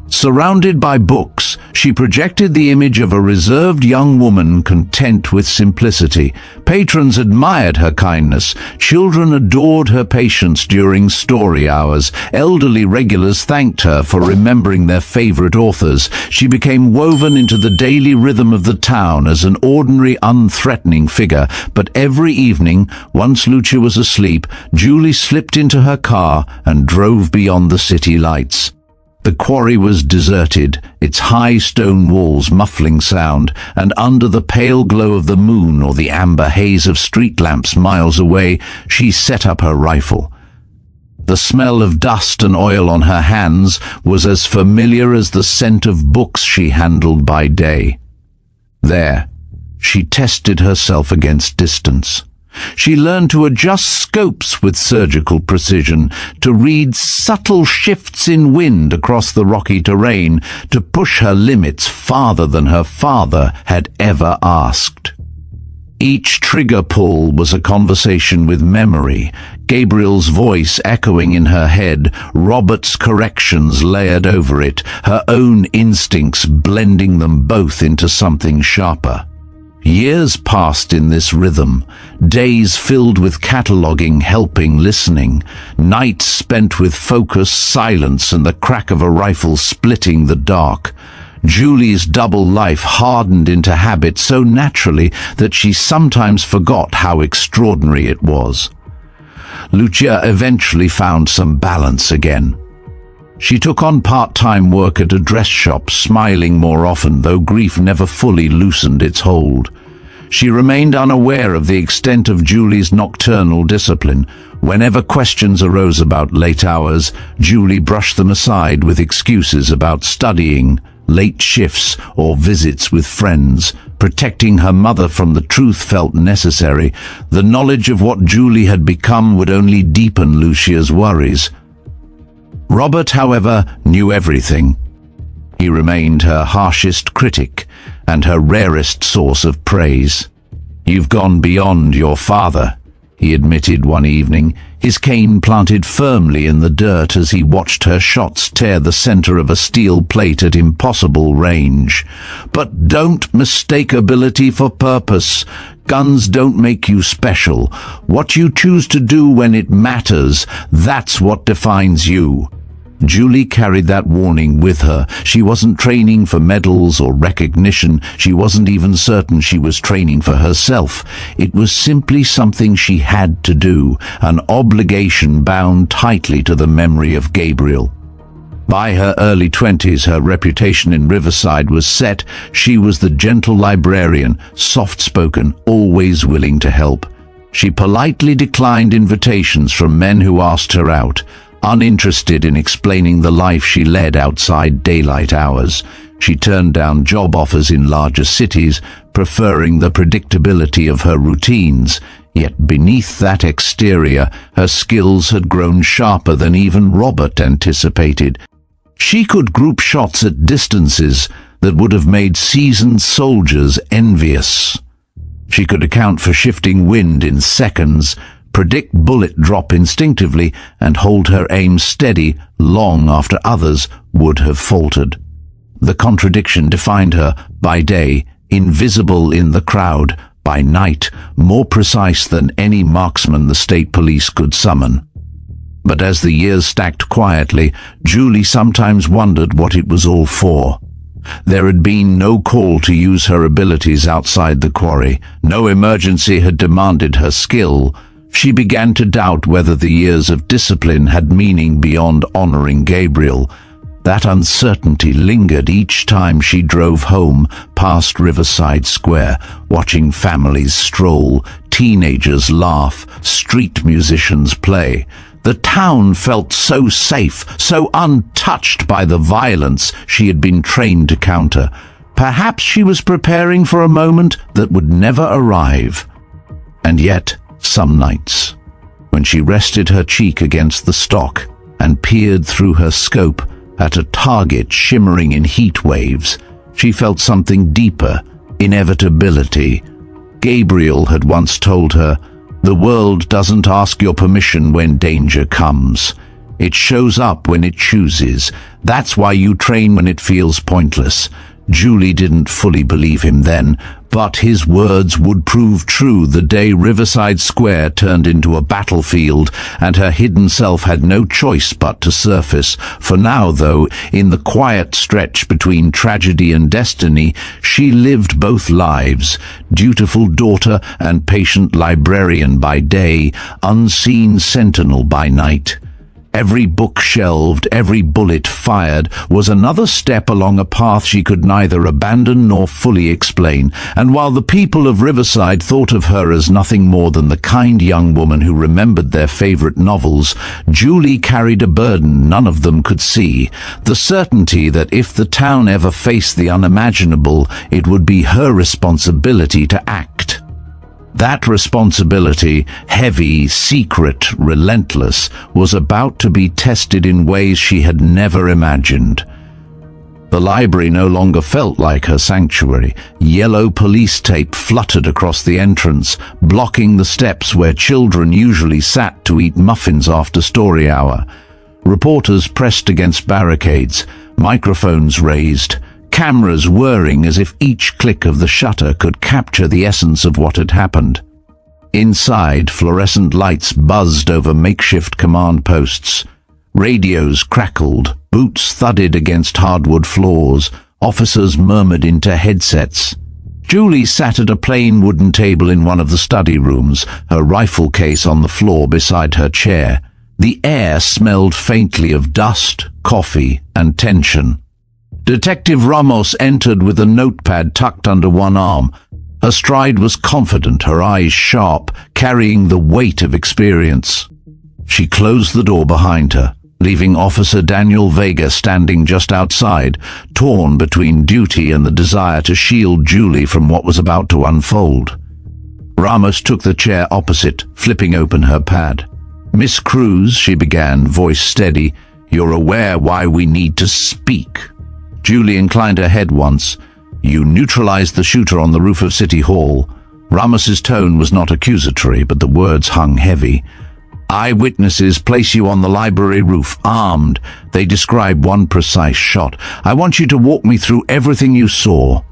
Surrounded by books, she projected the image of a reserved young woman content with simplicity. Patrons admired her kindness. Children adored her patience during story hours. Elderly regulars thanked her for remembering their favorite authors. She became woven into the daily rhythm of the town as an ordinary, unthreatening figure. But every evening, once Lucia was asleep, Julie slipped into her car and drove beyond the city lights. The quarry was deserted, its high stone walls muffling sound, and under the pale glow of the moon or the amber haze of street lamps miles away, she set up her rifle. The smell of dust and oil on her hands was as familiar as the scent of books she handled by day. There, she tested herself against distance. She learned to adjust scopes with surgical precision, to read subtle shifts in wind across the rocky terrain, to push her limits farther than her father had ever asked. Each trigger pull was a conversation with memory, Gabriel's voice echoing in her head, Robert's corrections layered over it, her own instincts blending them both into something sharper. Years passed in this rhythm, days filled with cataloging, helping, listening, nights spent with focus, silence, and the crack of a rifle splitting the dark. Julie's double life hardened into habit so naturally that she sometimes forgot how extraordinary it was. Lucia eventually found some balance again. She took on part-time work at a dress shop, smiling more often, though grief never fully loosened its hold. She remained unaware of the extent of Julie's nocturnal discipline. Whenever questions arose about late hours, Julie brushed them aside with excuses about studying, late shifts, or visits with friends. Protecting her mother from the truth felt necessary. The knowledge of what Julie had become would only deepen Lucia's worries. Robert, however, knew everything. He remained her harshest critic and her rarest source of praise. "You've gone beyond your father," he admitted one evening, his cane planted firmly in the dirt as he watched her shots tear the center of a steel plate at impossible range. But don't mistake ability for purpose. Guns don't make you special. What you choose to do when it matters, that's what defines you. Julie carried that warning with her. She wasn't training for medals or recognition. She wasn't even certain she was training for herself. It was simply something she had to do, an obligation bound tightly to the memory of Gabriel. By her early 20s, her reputation in Riverside was set. She was the gentle librarian, soft-spoken, always willing to help. She politely declined invitations from men who asked her out, uninterested in explaining the life she led outside daylight hours. She turned down job offers in larger cities, preferring the predictability of her routines. Yet beneath that exterior, her skills had grown sharper than even Robert anticipated. She could group shots at distances that would have made seasoned soldiers envious. She could account for shifting wind in seconds, predict bullet drop instinctively, and hold her aim steady long after others would have faltered. The contradiction defined her: by day, invisible in the crowd; by night, more precise than any marksman the state police could summon. But as the years stacked quietly, Julie sometimes wondered what it was all for. There had been no call to use her abilities outside the quarry. No emergency had demanded her skill. She began to doubt whether the years of discipline had meaning beyond honoring Gabriel. That uncertainty lingered each time she drove home past Riverside Square, watching families stroll, teenagers laugh, street musicians play. The town felt so safe, so untouched by the violence she had been trained to counter. Perhaps she was preparing for a moment that would never arrive. And yet, some nights, when she rested her cheek against the stock and peered through her scope at a target shimmering in heat waves, she felt something deeper: inevitability. Gabriel had once told her, "The world doesn't ask your permission when danger comes. It shows up when it chooses. That's why you train when it feels pointless." Julie didn't fully believe him then, but his words would prove true the day Riverside Square turned into a battlefield, and her hidden self had no choice but to surface. For now, though, in the quiet stretch between tragedy and destiny, she lived both lives: dutiful daughter and patient librarian by day, unseen sentinel by night. Every book shelved, every bullet fired, was another step along a path she could neither abandon nor fully explain. And while the people of Riverside thought of her as nothing more than the kind young woman who remembered their favorite novels, Julie carried a burden none of them could see: the certainty that if the town ever faced the unimaginable, it would be her responsibility to act. That responsibility, heavy, secret, relentless, was about to be tested in ways she had never imagined. The library no longer felt like her sanctuary. Yellow police tape fluttered across the entrance, blocking the steps where children usually sat to eat muffins after story hour. Reporters pressed against barricades, microphones raised, cameras whirring as if each click of the shutter could capture the essence of what had happened. Inside, fluorescent lights buzzed over makeshift command posts. Radios crackled, boots thudded against hardwood floors, officers murmured into headsets. Julie sat at a plain wooden table in one of the study rooms, her rifle case on the floor beside her chair. The air smelled faintly of dust, coffee, and tension. Detective Ramos entered with a notepad tucked under one arm. Her stride was confident, her eyes sharp, carrying the weight of experience. She closed the door behind her, leaving Officer Daniel Vega standing just outside, torn between duty and the desire to shield Julie from what was about to unfold. Ramos took the chair opposite, flipping open her pad. "Miss Cruz," she began, voice steady, "you're aware why we need to speak." Julie inclined her head once. "You neutralized the shooter on the roof of City Hall. Ramos's tone was not accusatory, but the words hung heavy. Eyewitnesses place you on the library roof, armed. They describe one precise shot. I want you to walk me through everything you saw.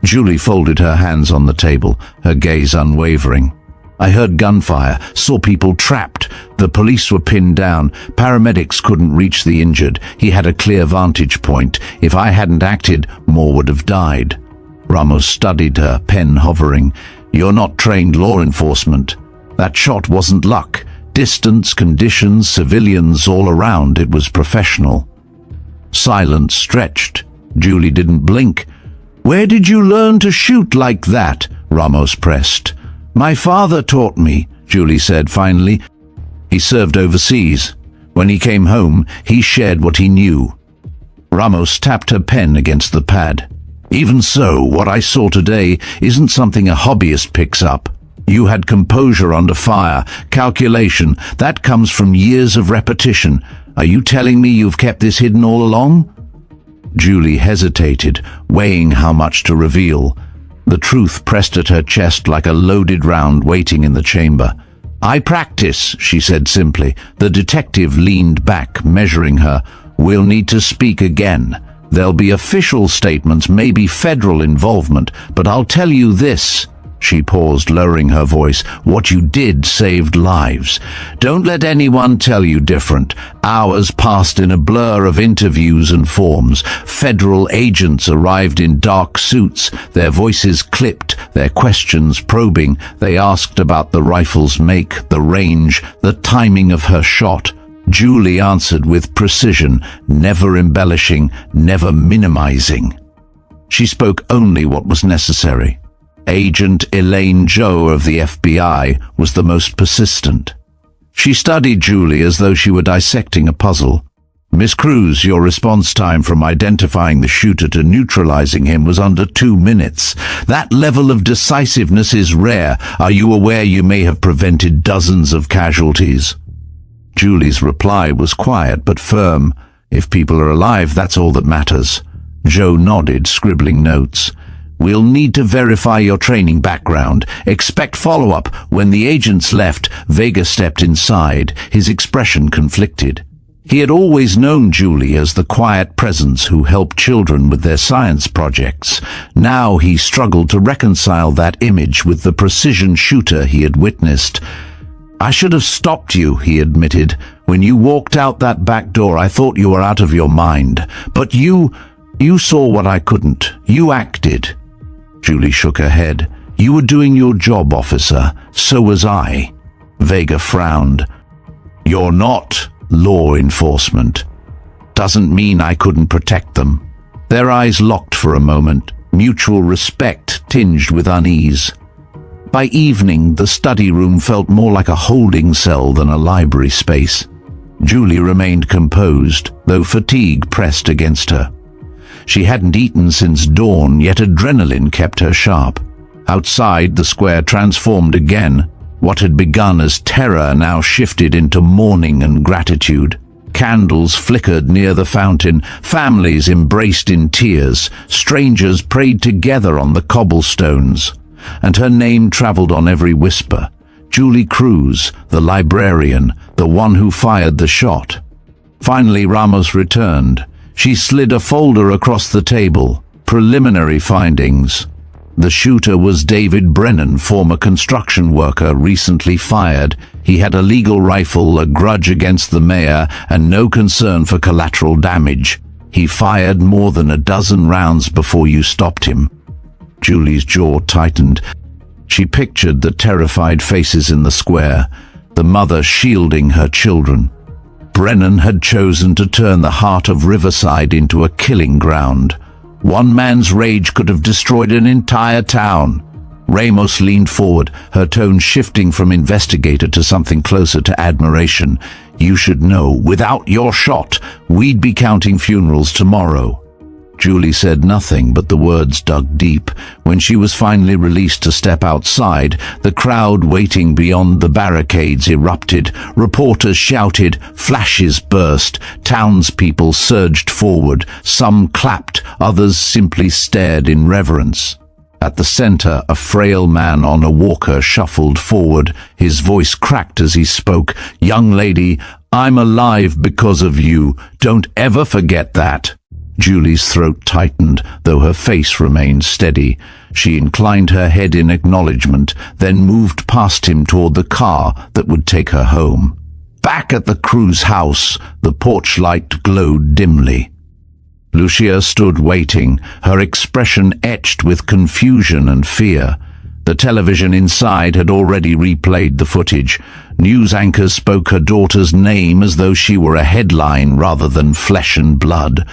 Julie folded her hands on the table, her gaze unwavering. I heard gunfire, saw people trapped. The police were pinned down. Paramedics couldn't reach the injured. He had a clear vantage point. If I hadn't acted, more would have died. Ramos studied her, pen hovering. You're not trained law enforcement. That shot wasn't luck. Distance, conditions, civilians all around. It was professional. Silence stretched. Julie didn't blink. Where did you learn to shoot like that? Ramos pressed. My father taught me, Julie said finally. He served overseas. When he came home, he shared what he knew. Ramos tapped her pen against the pad. Even so, what I saw today isn't something a hobbyist picks up. You had composure under fire, calculation. That comes from years of repetition. Are you telling me you've kept this hidden all along? Julie hesitated, weighing how much to reveal. The truth pressed at her chest like a loaded round waiting in the chamber. I practice, she said simply. The detective leaned back, measuring her. We'll need to speak again. There'll be official statements, maybe federal involvement, but I'll tell you this. She paused, lowering her voice. What you did saved lives. Don't let anyone tell you different. Hours passed in a blur of interviews and forms. Federal agents arrived in dark suits, their voices clipped, their questions probing. They asked about the rifle's make, the range, the timing of her shot. Julie answered with precision, never embellishing, never minimizing. She spoke only what was necessary. Agent Elaine Joe of the FBI was the most persistent. She studied Julie as though she were dissecting a puzzle. Miss Cruz, your response time from identifying the shooter to neutralizing him was under 2 minutes. That level of decisiveness is rare. Are you aware you may have prevented dozens of casualties? Julie's reply was quiet but firm. If people are alive, that's all that matters. Joe nodded, scribbling notes. We'll need to verify your training background. Expect follow-up. When the agents left, Vega stepped inside, his expression conflicted. He had always known Julie as the quiet presence who helped children with their science projects. Now he struggled to reconcile that image with the precision shooter he had witnessed. I should have stopped you, he admitted. When you walked out that back door, I thought you were out of your mind. But you saw what I couldn't. You acted. Julie shook her head. You were doing your job, officer. So was I. Vega frowned. You're not law enforcement. Doesn't mean I couldn't protect them. Their eyes locked for a moment, mutual respect tinged with unease. By evening, the study room felt more like a holding cell than a library space. Julie remained composed, though fatigue pressed against her. She hadn't eaten since dawn, yet adrenaline kept her sharp. Outside, the square transformed again. What had begun as terror now shifted into mourning and gratitude. Candles flickered near the fountain, families embraced in tears, strangers prayed together on the cobblestones. And her name traveled on every whisper. Julie Cruz, the librarian, the one who fired the shot. Finally, Ramos returned. She slid a folder across the table. Preliminary findings. The shooter was David Brennan, former construction worker, recently fired. He had a legal rifle, a grudge against the mayor, and no concern for collateral damage. He fired more than a dozen rounds before you stopped him. Julie's jaw tightened. She pictured the terrified faces in the square, the mother shielding her children. Brennan had chosen to turn the heart of Riverside into a killing ground. One man's rage could have destroyed an entire town. Ramos leaned forward, her tone shifting from investigator to something closer to admiration. You should know, without your shot, we'd be counting funerals tomorrow. Julie said nothing, but the words dug deep. When she was finally released to step outside, the crowd waiting beyond the barricades erupted. Reporters shouted, flashes burst, townspeople surged forward. Some clapped, others simply stared in reverence. At the center, a frail man on a walker shuffled forward. His voice cracked as he spoke. "Young lady, I'm alive because of you. Don't ever forget that." Julie's throat tightened, though her face remained steady. She inclined her head in acknowledgement, then moved past him toward the car that would take her home. Back at the Cruz house, the porch light glowed dimly. Lucia stood waiting, her expression etched with confusion and fear. The television inside had already replayed the footage. News anchors spoke her daughter's name as though she were a headline rather than flesh and blood.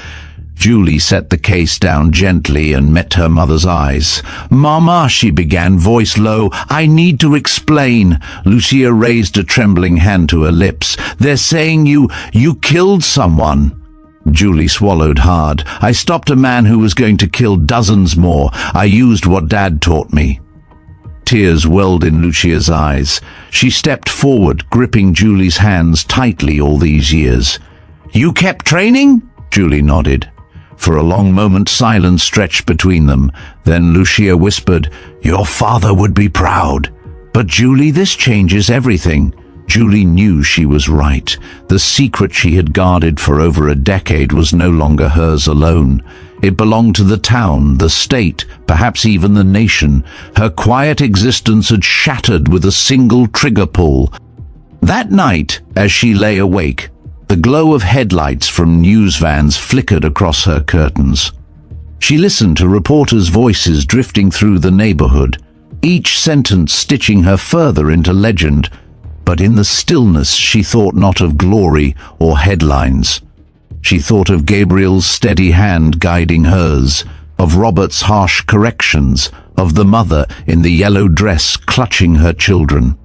Julie set the case down gently and met her mother's eyes. "Mama," she began, voice low, "I need to explain." Lucia raised a trembling hand to her lips. "They're saying you killed someone." Julie swallowed hard. "I stopped a man who was going to kill dozens more. I used what Dad taught me." Tears welled in Lucia's eyes. She stepped forward, gripping Julie's hands tightly all these years. "You kept training?" Julie nodded. For a long moment silence stretched between them. Then Lucia whispered, "Your father would be proud." "But Julie, this changes everything." Julie knew she was right. The secret she had guarded for over a decade was no longer hers alone. It belonged to the town, the state, perhaps even the nation. Her quiet existence had shattered with a single trigger pull. That night, as she lay awake, the glow of headlights from news vans flickered across her curtains. She listened to reporters' voices drifting through the neighborhood, each sentence stitching her further into legend. But in the stillness she thought not of glory or headlines. She thought of Gabriel's steady hand guiding hers, of Robert's harsh corrections, of the mother in the yellow dress clutching her children.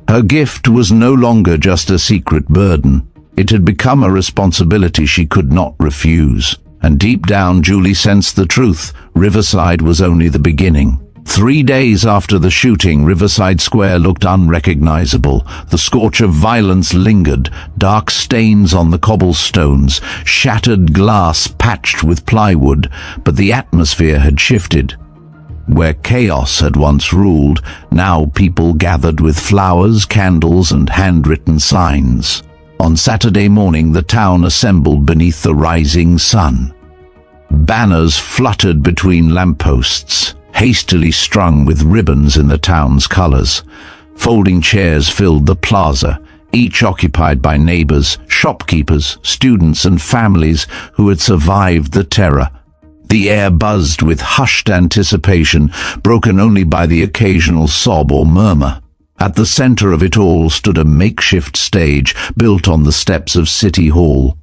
Her gift was no longer just a secret burden. It had become a responsibility she could not refuse. And deep down, Julie sensed the truth. Riverside was only the beginning. 3 days after the shooting, Riverside Square looked unrecognizable. The scorch of violence lingered, dark stains on the cobblestones, shattered glass patched with plywood, but the atmosphere had shifted. Where chaos had once ruled, now people gathered with flowers, candles, and handwritten signs. On Saturday morning, the town assembled beneath the rising sun. Banners fluttered between lampposts, hastily strung with ribbons in the town's colors. Folding chairs filled the plaza, each occupied by neighbors, shopkeepers, students, and families who had survived the terror. The air buzzed with hushed anticipation, broken only by the occasional sob or murmur. At the center of it all stood a makeshift stage built on the steps of City Hall.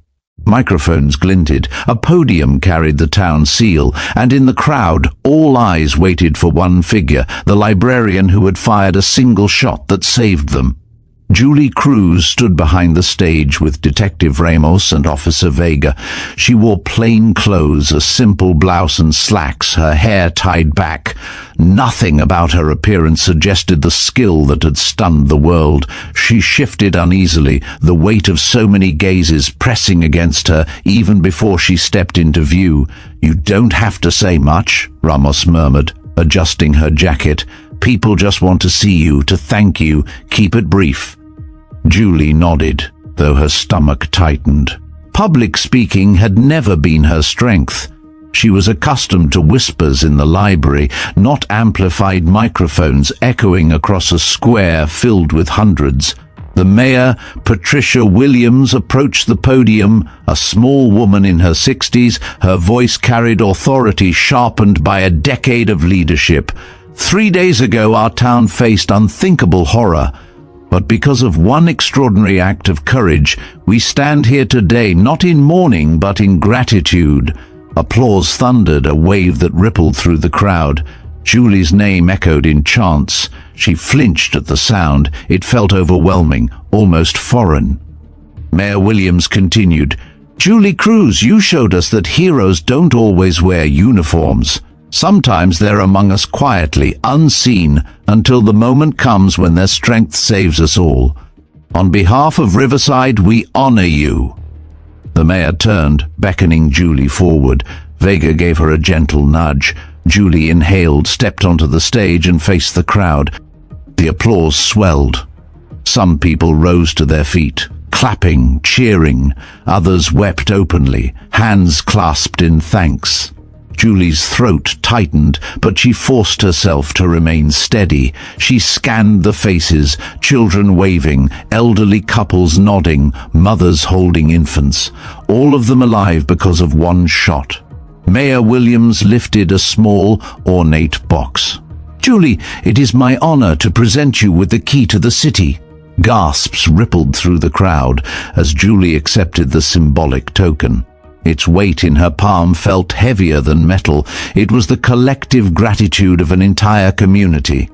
Microphones glinted, a podium carried the town seal, and in the crowd all eyes waited for one figure, the librarian who had fired a single shot that saved them. Julie Cruz stood behind the stage with Detective Ramos and Officer Vega. She wore plain clothes, a simple blouse and slacks, her hair tied back. Nothing about her appearance suggested the skill that had stunned the world. She shifted uneasily, the weight of so many gazes pressing against her even before she stepped into view. "You don't have to say much," Ramos murmured, adjusting her jacket. "People just want to see you, to thank you. Keep it brief." Julie nodded, though her stomach tightened. Public speaking had never been her strength. She was accustomed to whispers in the library, not amplified microphones echoing across a square filled with hundreds. The mayor, Patricia Williams, approached the podium, a small woman in her 60s. Her voice carried authority sharpened by a decade of leadership. "3 days ago, our town faced unthinkable horror. But because of one extraordinary act of courage, we stand here today not in mourning but in gratitude." Applause thundered, a wave that rippled through the crowd. Julie's name echoed in chants. She flinched at the sound. It felt overwhelming, almost foreign. Mayor Williams continued, "Julie Cruz, you showed us that heroes don't always wear uniforms. Sometimes they're among us quietly, unseen, until the moment comes when their strength saves us all. On behalf of Riverside, we honor you." The mayor turned, beckoning Julie forward. Vega gave her a gentle nudge. Julie inhaled, stepped onto the stage and faced the crowd. The applause swelled. Some people rose to their feet, clapping, cheering. Others wept openly, hands clasped in thanks. Julie's throat tightened, but she forced herself to remain steady. She scanned the faces, children waving, elderly couples nodding, mothers holding infants, all of them alive because of one shot. Mayor Williams lifted a small, ornate box. "Julie, it is my honor to present you with the key to the city." Gasps rippled through the crowd as Julie accepted the symbolic token. Its weight in her palm felt heavier than metal. It was the collective gratitude of an entire community.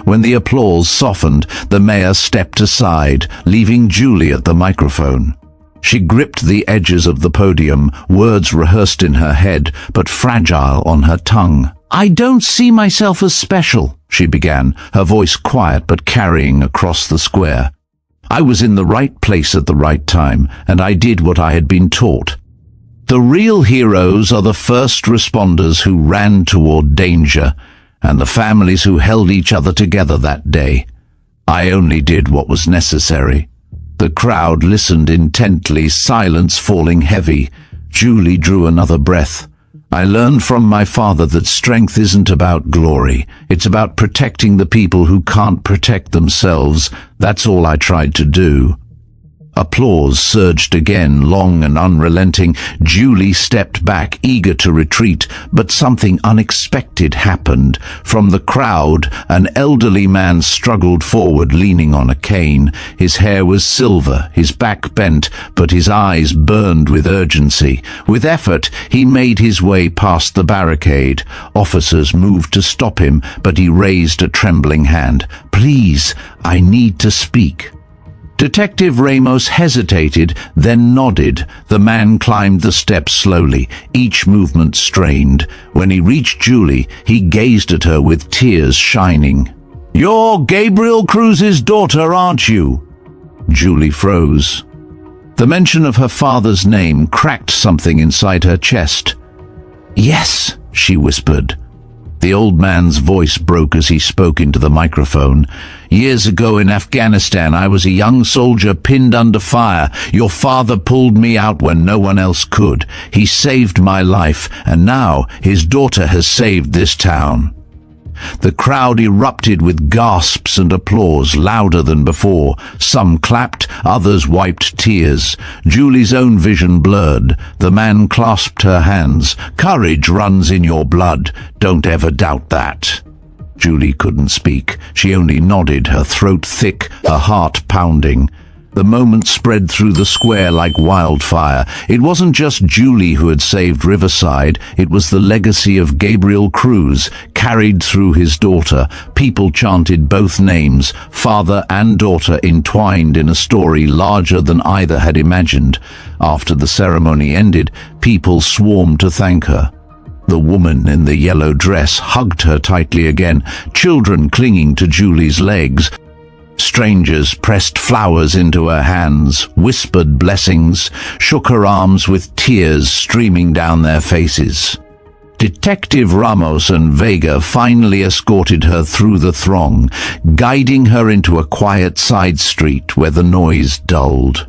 When the applause softened, the mayor stepped aside, leaving Julie at the microphone. She gripped the edges of the podium, words rehearsed in her head, but fragile on her tongue. "I don't see myself as special," she began, her voice quiet but carrying across the square. "I was in the right place at the right time, and I did what I had been taught. The real heroes are the first responders who ran toward danger, and the families who held each other together that day. I only did what was necessary." The crowd listened intently, silence falling heavy. Julie drew another breath. "I learned from my father that strength isn't about glory. It's about protecting the people who can't protect themselves. That's all I tried to do." Applause surged again, long and unrelenting. Julie stepped back, eager to retreat, but something unexpected happened. From the crowd, an elderly man struggled forward, leaning on a cane. His hair was silver, his back bent, but his eyes burned with urgency. With effort, he made his way past the barricade. Officers moved to stop him, but he raised a trembling hand. "Please, I need to speak." Detective Ramos hesitated, then nodded. The man climbed the steps slowly, each movement strained. When he reached Julie, he gazed at her with tears shining. "You're Gabriel Cruz's daughter, aren't you?" Julie froze. The mention of her father's name cracked something inside her chest. "Yes," she whispered. The old man's voice broke as he spoke into the microphone. "Years ago in Afghanistan, I was a young soldier pinned under fire. Your father pulled me out when no one else could. He saved my life, and now his daughter has saved this town." The crowd erupted with gasps and applause, louder than before. Some clapped, others wiped tears. Julie's own vision blurred. The man clasped her hands. "Courage runs in your blood. Don't ever doubt that." Julie couldn't speak. She only nodded, her throat thick, her heart pounding. The moment spread through the square like wildfire. It wasn't just Julie who had saved Riverside. It was the legacy of Gabriel Cruz, carried through his daughter. People chanted both names, father and daughter entwined in a story larger than either had imagined. After the ceremony ended, people swarmed to thank her. The woman in the yellow dress hugged her tightly again, children clinging to Julie's legs. Strangers pressed flowers into her hands, whispered blessings, shook her arms with tears streaming down their faces. Detective Ramos and Vega finally escorted her through the throng, guiding her into a quiet side street where the noise dulled.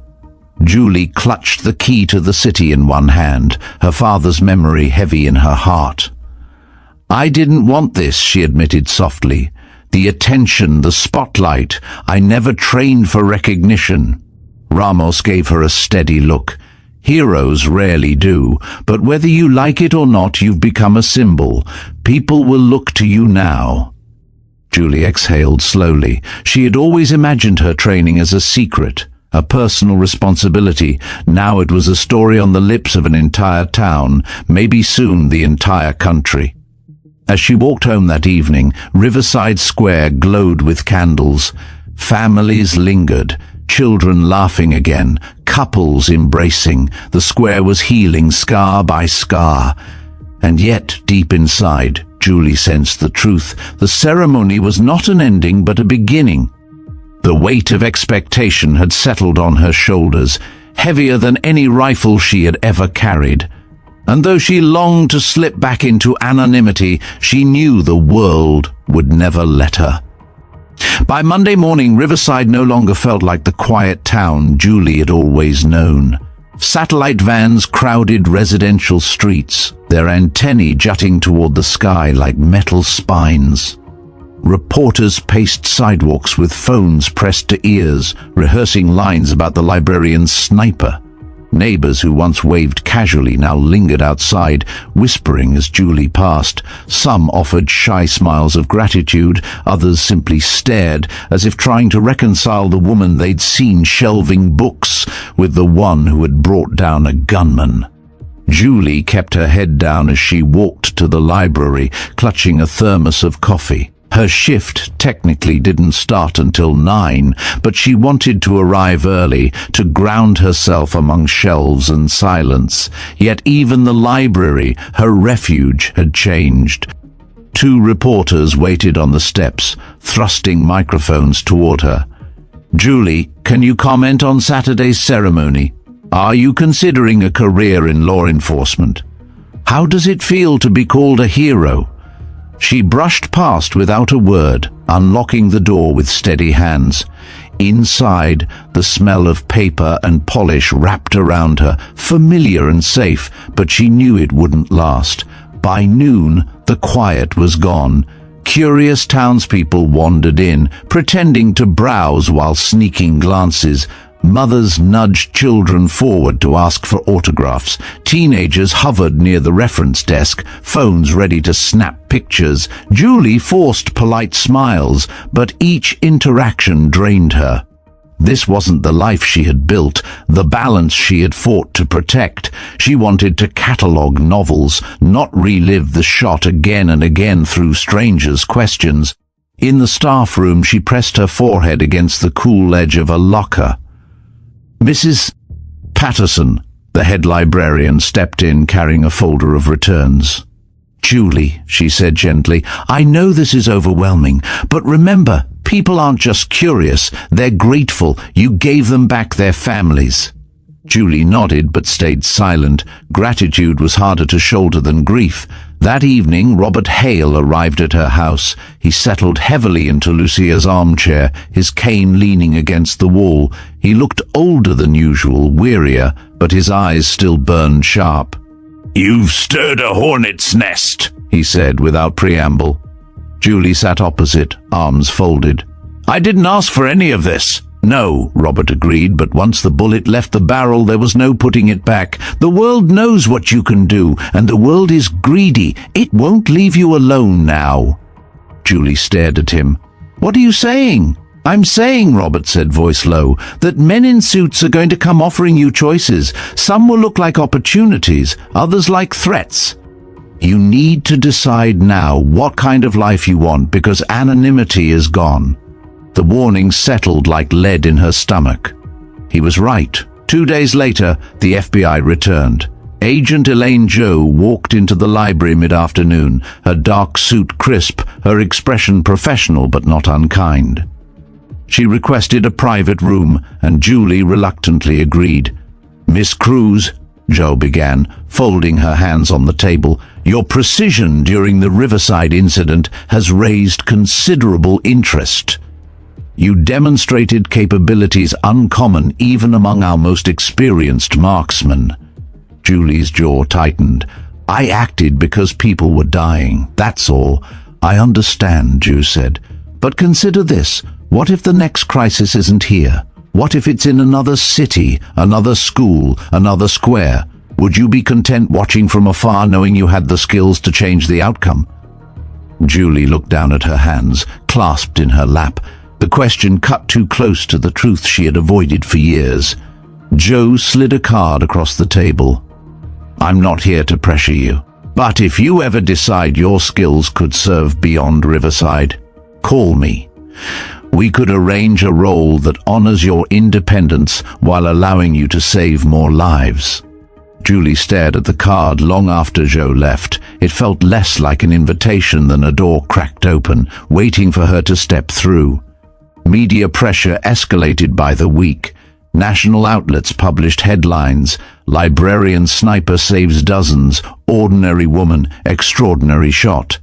Julie clutched the key to the city in one hand, her father's memory heavy in her heart. "I didn't want this," she admitted softly. "The attention, the spotlight. I never trained for recognition." Ramos gave her a steady look. "Heroes rarely do, but whether you like it or not, you've become a symbol. People will look to you now." Julie exhaled slowly. She had always imagined her training as a secret, a personal responsibility. Now it was a story on the lips of an entire town, maybe soon the entire country. As she walked home that evening, Riverside Square glowed with candles. Families lingered, children laughing again, couples embracing. The square was healing scar by scar. And yet, deep inside, Julie sensed the truth. The ceremony was not an ending, but a beginning. The weight of expectation had settled on her shoulders, heavier than any rifle she had ever carried. And though she longed to slip back into anonymity, she knew the world would never let her. By Monday morning, Riverside no longer felt like the quiet town Julie had always known. Satellite vans crowded residential streets, their antennae jutting toward the sky like metal spines. Reporters paced sidewalks with phones pressed to ears, rehearsing lines about the librarian's sniper. Neighbors who once waved casually now lingered outside, whispering as Julie passed. Some offered shy smiles of gratitude, others simply stared, as if trying to reconcile the woman they'd seen shelving books with the one who had brought down a gunman. Julie kept her head down as she walked to the library, clutching a thermos of coffee. Her shift technically didn't start until 9, but she wanted to arrive early, to ground herself among shelves and silence. Yet even the library, her refuge, had changed. 2 reporters waited on the steps, thrusting microphones toward her. "Julie, can you comment on Saturday's ceremony? Are you considering a career in law enforcement? How does it feel to be called a hero?" She brushed past without a word, unlocking the door with steady hands. Inside, the smell of paper and polish wrapped around her, familiar and safe, but she knew it wouldn't last. By noon, the quiet was gone. Curious townspeople wandered in, pretending to browse while sneaking glances. Mothers nudged children forward to ask for autographs. Teenagers hovered near the reference desk, phones ready to snap pictures. Julie forced polite smiles, but each interaction drained her. This wasn't the life she had built, the balance she had fought to protect. She wanted to catalogue novels, not relive the shot again and again through strangers' questions. In the staff room, she pressed her forehead against the cool edge of a locker. "Mrs. Patterson," the head librarian stepped in carrying a folder of returns. "Julie," she said gently, "I know this is overwhelming, but remember, people aren't just curious, they're grateful. You gave them back their families." Julie nodded but stayed silent. Gratitude was harder to shoulder than grief. That evening, Robert Hale arrived at her house. He settled heavily into Lucia's armchair, his cane leaning against the wall. He looked older than usual, wearier, but his eyes still burned sharp. "You've stirred a hornet's nest," he said without preamble. Julie sat opposite, arms folded. "I didn't ask for any of this." "No," Robert agreed, but once the bullet left the barrel, there was no putting it back. "The world knows what you can do, and the world is greedy. It won't leave you alone now." Julie stared at him. "What are you saying?" "I'm saying," Robert said, voice low, "that men in suits are going to come offering you choices. Some will look like opportunities, others like threats. You need to decide now what kind of life you want, because anonymity is gone." The warning settled like lead in her stomach. He was right. 2 days later, the FBI returned. Agent Elaine Joe walked into the library mid-afternoon, her dark suit crisp, her expression professional but not unkind. She requested a private room, and Julie reluctantly agreed. "Miss Cruz," Joe began, folding her hands on the table, "your precision during the Riverside incident has raised considerable interest. You demonstrated capabilities uncommon even among our most experienced marksmen." Julie's jaw tightened. "I acted because people were dying, that's all." "I understand," Joe said. "But consider this. What if the next crisis isn't here? What if it's in another city, another school, another square? Would you be content watching from afar, knowing you had the skills to change the outcome?" Julie looked down at her hands, clasped in her lap. The question cut too close to the truth she had avoided for years. Joe slid a card across the table. "I'm not here to pressure you, but if you ever decide your skills could serve beyond Riverside, call me. We could arrange a role that honors your independence while allowing you to save more lives." Julie stared at the card long after Joe left. It felt less like an invitation than a door cracked open, waiting for her to step through. Media pressure escalated by the week. National outlets published headlines: Librarian sniper saves dozens, ordinary woman, extraordinary shot.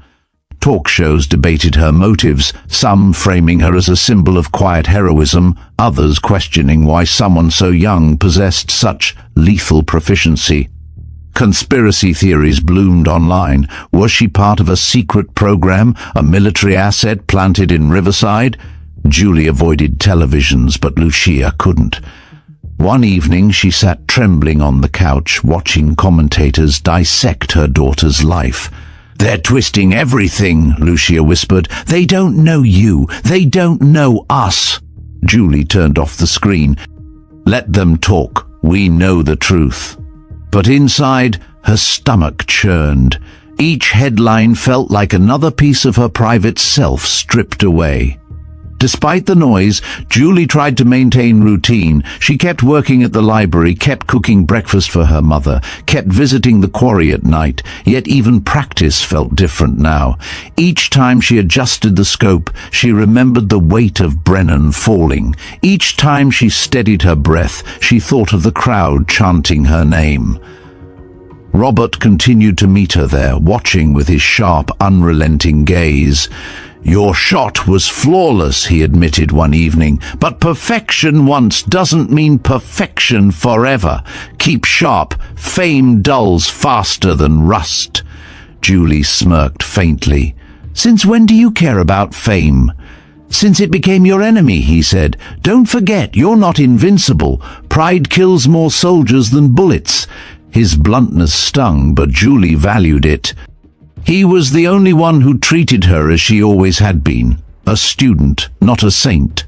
Talk shows debated her motives, some framing her as a symbol of quiet heroism, others questioning why someone so young possessed such lethal proficiency. Conspiracy theories bloomed online. Was she part of a secret program, a military asset planted in Riverside? Julie avoided televisions, but Lucia couldn't. One evening she sat trembling on the couch, watching commentators dissect her daughter's life. "They're twisting everything," Lucia whispered. "They don't know you. They don't know us." Julie turned off the screen. "Let them talk. We know the truth." But inside, her stomach churned. Each headline felt like another piece of her private self stripped away. Despite the noise, Julie tried to maintain routine. She kept working at the library, kept cooking breakfast for her mother, kept visiting the quarry at night, yet even practice felt different now. Each time she adjusted the scope, she remembered the weight of Brennan falling. Each time she steadied her breath, she thought of the crowd chanting her name. Robert continued to meet her there, watching with his sharp, unrelenting gaze. "Your shot was flawless," he admitted one evening, "but perfection once doesn't mean perfection forever. Keep sharp. Fame dulls faster than rust." Julie smirked faintly. "Since when do you care about fame?" "Since it became your enemy," he said. "Don't forget, you're not invincible. Pride kills more soldiers than bullets." His bluntness stung, but Julie valued it. He was the only one who treated her as she always had been, a student, not a saint.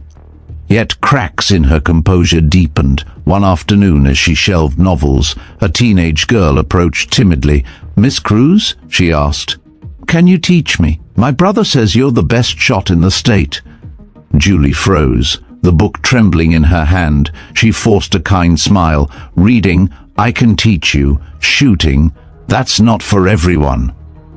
Yet cracks in her composure deepened. One afternoon, as she shelved novels, a teenage girl approached timidly. "Miss Cruz?" she asked. "Can you teach me? My brother says you're the best shot in the state." Julie froze, the book trembling in her hand. She forced a kind smile, reading, "I can teach you. Shooting, that's not for everyone."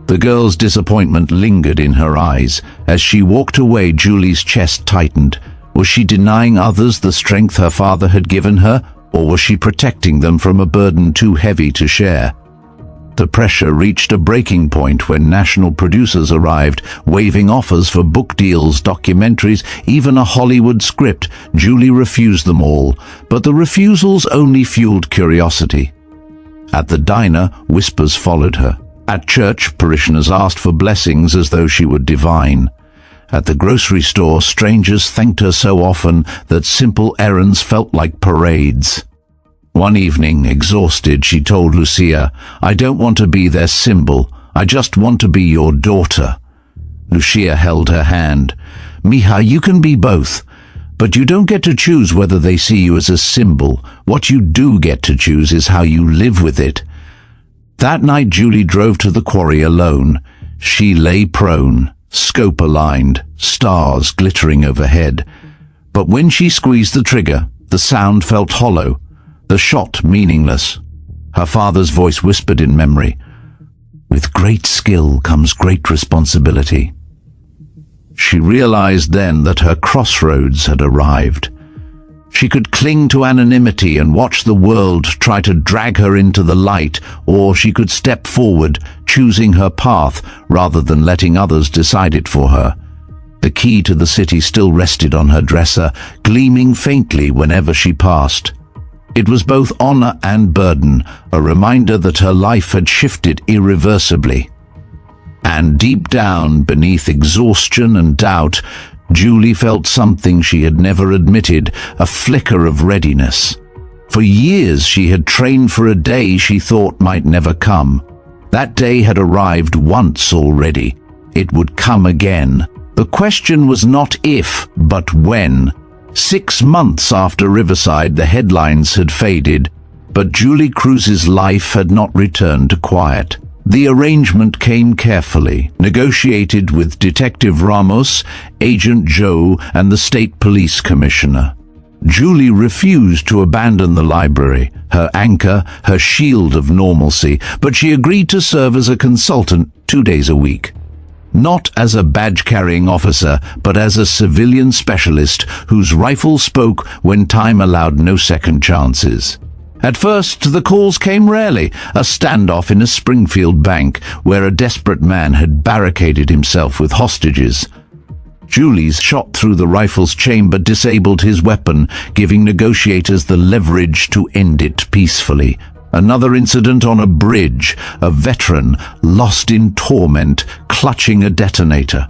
The girl's disappointment lingered in her eyes. As she walked away, Julie's chest tightened. Was she denying others the strength her father had given her, or was she protecting them from a burden too heavy to share? The pressure reached a breaking point when national producers arrived, waving offers for book deals, documentaries, even a Hollywood script. Julie refused them all, but the refusals only fueled curiosity. At the diner, whispers followed her. At church, parishioners asked for blessings as though she were divine. At the grocery store, strangers thanked her so often that simple errands felt like parades. One evening, exhausted, she told Lucia, "I don't want to be their symbol. I just want to be your daughter." Lucia held her hand. "Mija, you can be both. But you don't get to choose whether they see you as a symbol. What you do get to choose is how you live with it." That night Julie drove to the quarry alone. She lay prone, scope aligned, stars glittering overhead. But when she squeezed the trigger, the sound felt hollow, the shot meaningless. Her father's voice whispered in memory, "With great skill comes great responsibility." She realized then that her crossroads had arrived. She could cling to anonymity and watch the world try to drag her into the light, or she could step forward, choosing her path rather than letting others decide it for her. The key to the city still rested on her dresser, gleaming faintly whenever she passed. It was both honor and burden, a reminder that her life had shifted irreversibly. And deep down, beneath exhaustion and doubt, Julie felt something she had never admitted, a flicker of readiness. For years she had trained for a day she thought might never come. That day had arrived once already. It would come again. The question was not if, but when. 6 months after Riverside, the headlines had faded, but Julie Cruz's life had not returned to quiet. The arrangement came carefully, negotiated with Detective Ramos, Agent Joe, and the State Police Commissioner. Julie refused to abandon the library, her anchor, her shield of normalcy, but she agreed to serve as a consultant 2 days a week. Not as a badge-carrying officer, but as a civilian specialist whose rifle spoke when time allowed no second chances. At first, the calls came rarely, a standoff in a Springfield bank where a desperate man had barricaded himself with hostages. Julie's shot through the rifle's chamber disabled his weapon, giving negotiators the leverage to end it peacefully. Another incident on a bridge, a veteran lost in torment, clutching a detonator.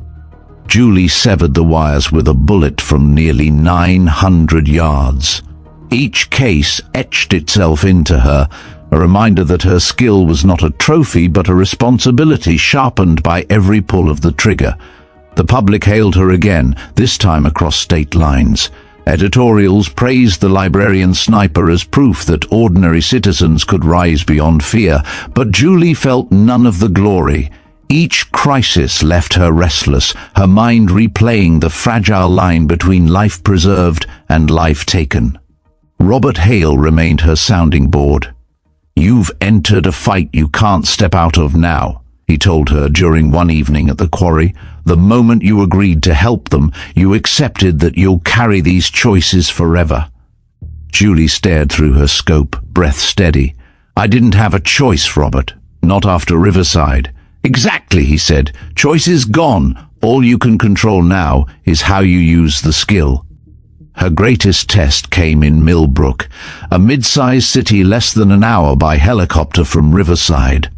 Julie severed the wires with a bullet from nearly 900 yards. Each case etched itself into her, a reminder that her skill was not a trophy but a responsibility sharpened by every pull of the trigger. The public hailed her again, this time across state lines. Editorials praised the Librarian sniper as proof that ordinary citizens could rise beyond fear, but Julie felt none of the glory. Each crisis left her restless, her mind replaying the fragile line between life preserved and life taken. Robert Hale remained her sounding board. "You've entered a fight you can't step out of now," he told her during one evening at the quarry. "The moment you agreed to help them, you accepted that you'll carry these choices forever." Julie stared through her scope, breath steady. "I didn't have a choice, Robert. Not after Riverside." "Exactly," he said. "Choice is gone. All you can control now is how you use the skill." Her greatest test came in Millbrook, a mid-sized city less than an hour by helicopter from Riverside.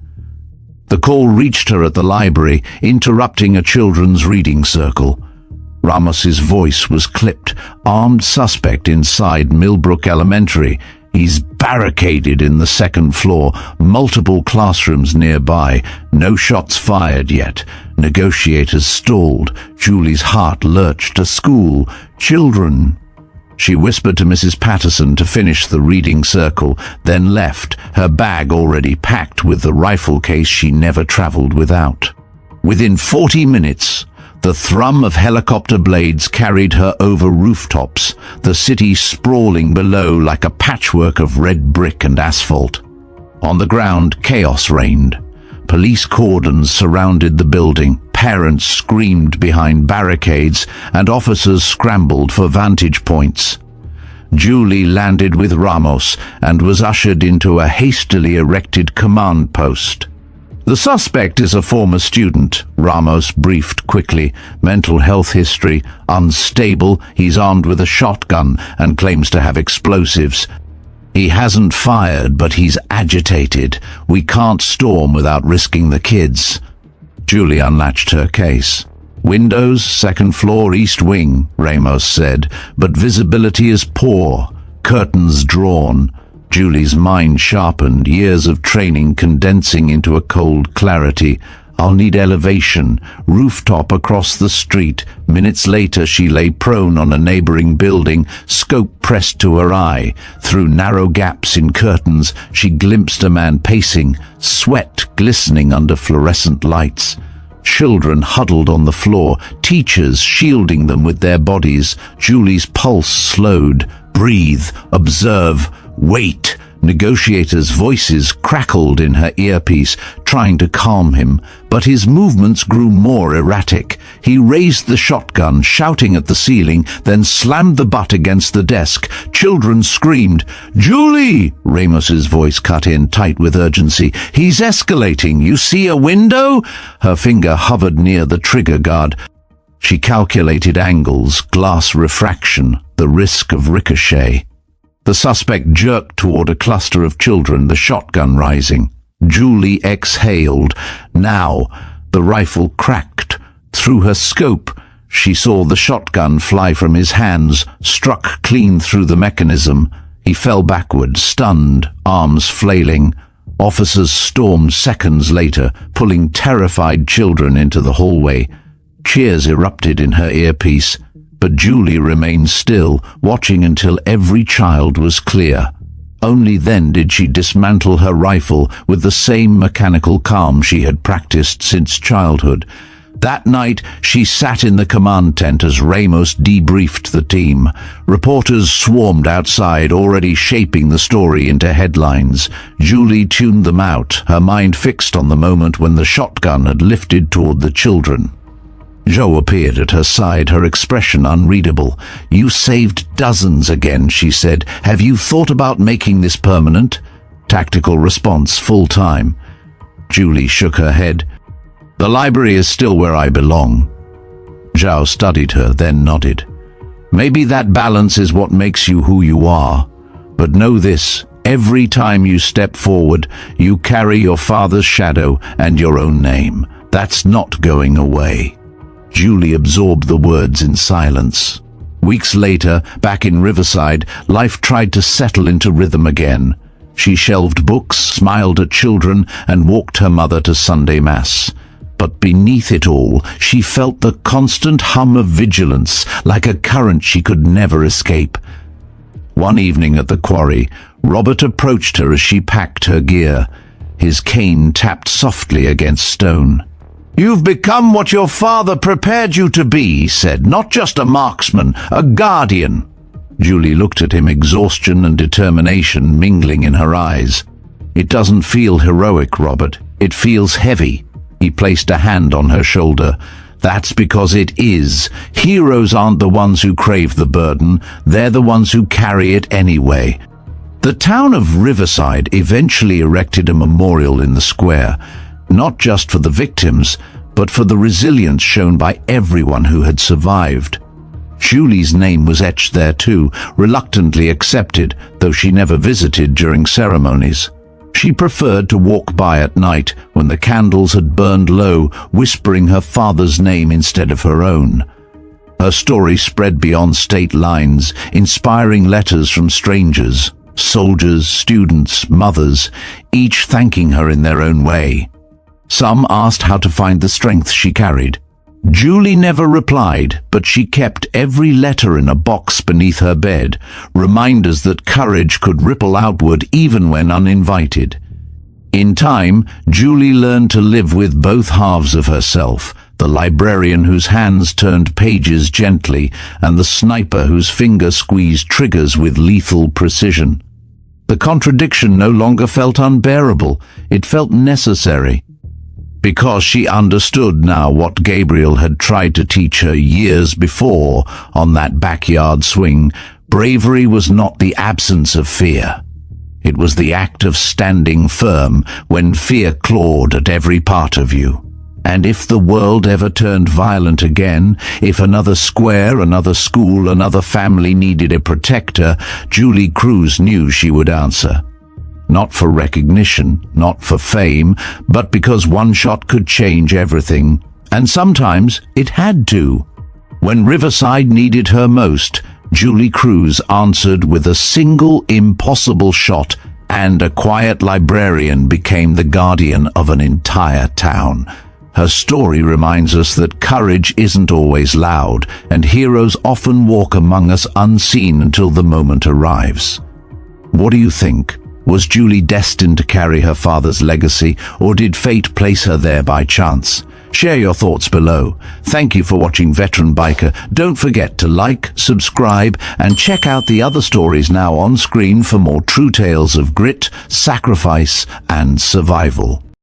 The call reached her at the library, interrupting a children's reading circle. Ramos's voice was clipped. "Armed suspect inside Millbrook Elementary. He's barricaded in the second floor, multiple classrooms nearby. No shots fired yet." Negotiators stalled. Julie's heart lurched. "To school. Children." She whispered to Mrs. Patterson to finish the reading circle, then left, her bag already packed with the rifle case she never traveled without. Within 40 minutes, the thrum of helicopter blades carried her over rooftops, the city sprawling below like a patchwork of red brick and asphalt. On the ground, chaos reigned. Police cordons surrounded the building, parents screamed behind barricades, and officers scrambled for vantage points. Julie landed with Ramos and was ushered into a hastily erected command post. "The suspect is a former student," Ramos briefed quickly. "Mental health history, unstable, he's armed with a shotgun and claims to have explosives. He hasn't fired, but he's agitated. We can't storm without risking the kids." Julie unlatched her case. "Windows, second floor, east wing," Ramos said, "but visibility is poor. Curtains drawn." Julie's mind sharpened, years of training condensing into a cold clarity. "I'll need elevation. Rooftop across the street." Minutes later, she lay prone on a neighboring building, scope pressed to her eye. Through narrow gaps in curtains, she glimpsed a man pacing, sweat glistening under fluorescent lights. Children huddled on the floor, teachers shielding them with their bodies. Julie's pulse slowed. Breathe, observe, wait. Negotiators' voices crackled in her earpiece, trying to calm him, but his movements grew more erratic. He raised the shotgun, shouting at the ceiling, then slammed the butt against the desk. Children screamed. "Julie!" Ramos's voice cut in, tight with urgency. "He's escalating. You see a window?" Her finger hovered near the trigger guard. She calculated angles, glass refraction, the risk of ricochet. The suspect jerked toward a cluster of children, the shotgun rising. Julie exhaled. Now, the rifle cracked. Through her scope, she saw the shotgun fly from his hands, struck clean through the mechanism. He fell backward, stunned, arms flailing. Officers stormed seconds later, pulling terrified children into the hallway. Cheers erupted in her earpiece. But Julie remained still, watching until every child was clear. Only then did she dismantle her rifle with the same mechanical calm she had practiced since childhood. That night, she sat in the command tent as Ramos debriefed the team. Reporters swarmed outside, already shaping the story into headlines. Julie tuned them out, her mind fixed on the moment when the shotgun had lifted toward the children. Jo appeared at her side, her expression unreadable. "You saved dozens again," she said. "Have you thought about making this permanent?" Tactical response, full-time. Julie shook her head. "The library is still where I belong." Zhao studied her, then nodded. "Maybe that balance is what makes you who you are. But know this, every time you step forward, you carry your father's shadow and your own name. That's not going away." Julie absorbed the words in silence. Weeks later, back in Riverside, life tried to settle into rhythm again. She shelved books, smiled at children, and walked her mother to Sunday Mass. But beneath it all, she felt the constant hum of vigilance, like a current she could never escape. One evening at the quarry, Robert approached her as she packed her gear. His cane tapped softly against stone. "You've become what your father prepared you to be," he said. "Not just a marksman, a guardian." Julie looked at him, exhaustion and determination mingling in her eyes. "It doesn't feel heroic, Robert. It feels heavy." He placed a hand on her shoulder. "That's because it is. Heroes aren't the ones who crave the burden. They're the ones who carry it anyway." The town of Riverside eventually erected a memorial in the square, not just for the victims, but for the resilience shown by everyone who had survived. Julie's name was etched there too, reluctantly accepted, though she never visited during ceremonies. She preferred to walk by at night when the candles had burned low, whispering her father's name instead of her own. Her story spread beyond state lines, inspiring letters from strangers, soldiers, students, mothers, each thanking her in their own way. Some asked how to find the strength she carried. Julie never replied, but she kept every letter in a box beneath her bed, reminders that courage could ripple outward even when uninvited. In time, Julie learned to live with both halves of herself, the librarian whose hands turned pages gently, and the sniper whose finger squeezed triggers with lethal precision. The contradiction no longer felt unbearable, it felt necessary. Because she understood now what Gabriel had tried to teach her years before on that backyard swing, bravery was not the absence of fear. It was the act of standing firm when fear clawed at every part of you. And if the world ever turned violent again, if another square, another school, another family needed a protector, Julie Cruz knew she would answer. Not for recognition, not for fame, but because one shot could change everything. And sometimes it had to. When Riverside needed her most, Julie Cruz answered with a single impossible shot, and a quiet librarian became the guardian of an entire town. Her story reminds us that courage isn't always loud, and heroes often walk among us unseen until the moment arrives. What do you think? Was Julie destined to carry her father's legacy, or did fate place her there by chance? Share your thoughts below. Thank you for watching Veteran Biker. Don't forget to like, subscribe, and check out the other stories now on screen for more true tales of grit, sacrifice, and survival.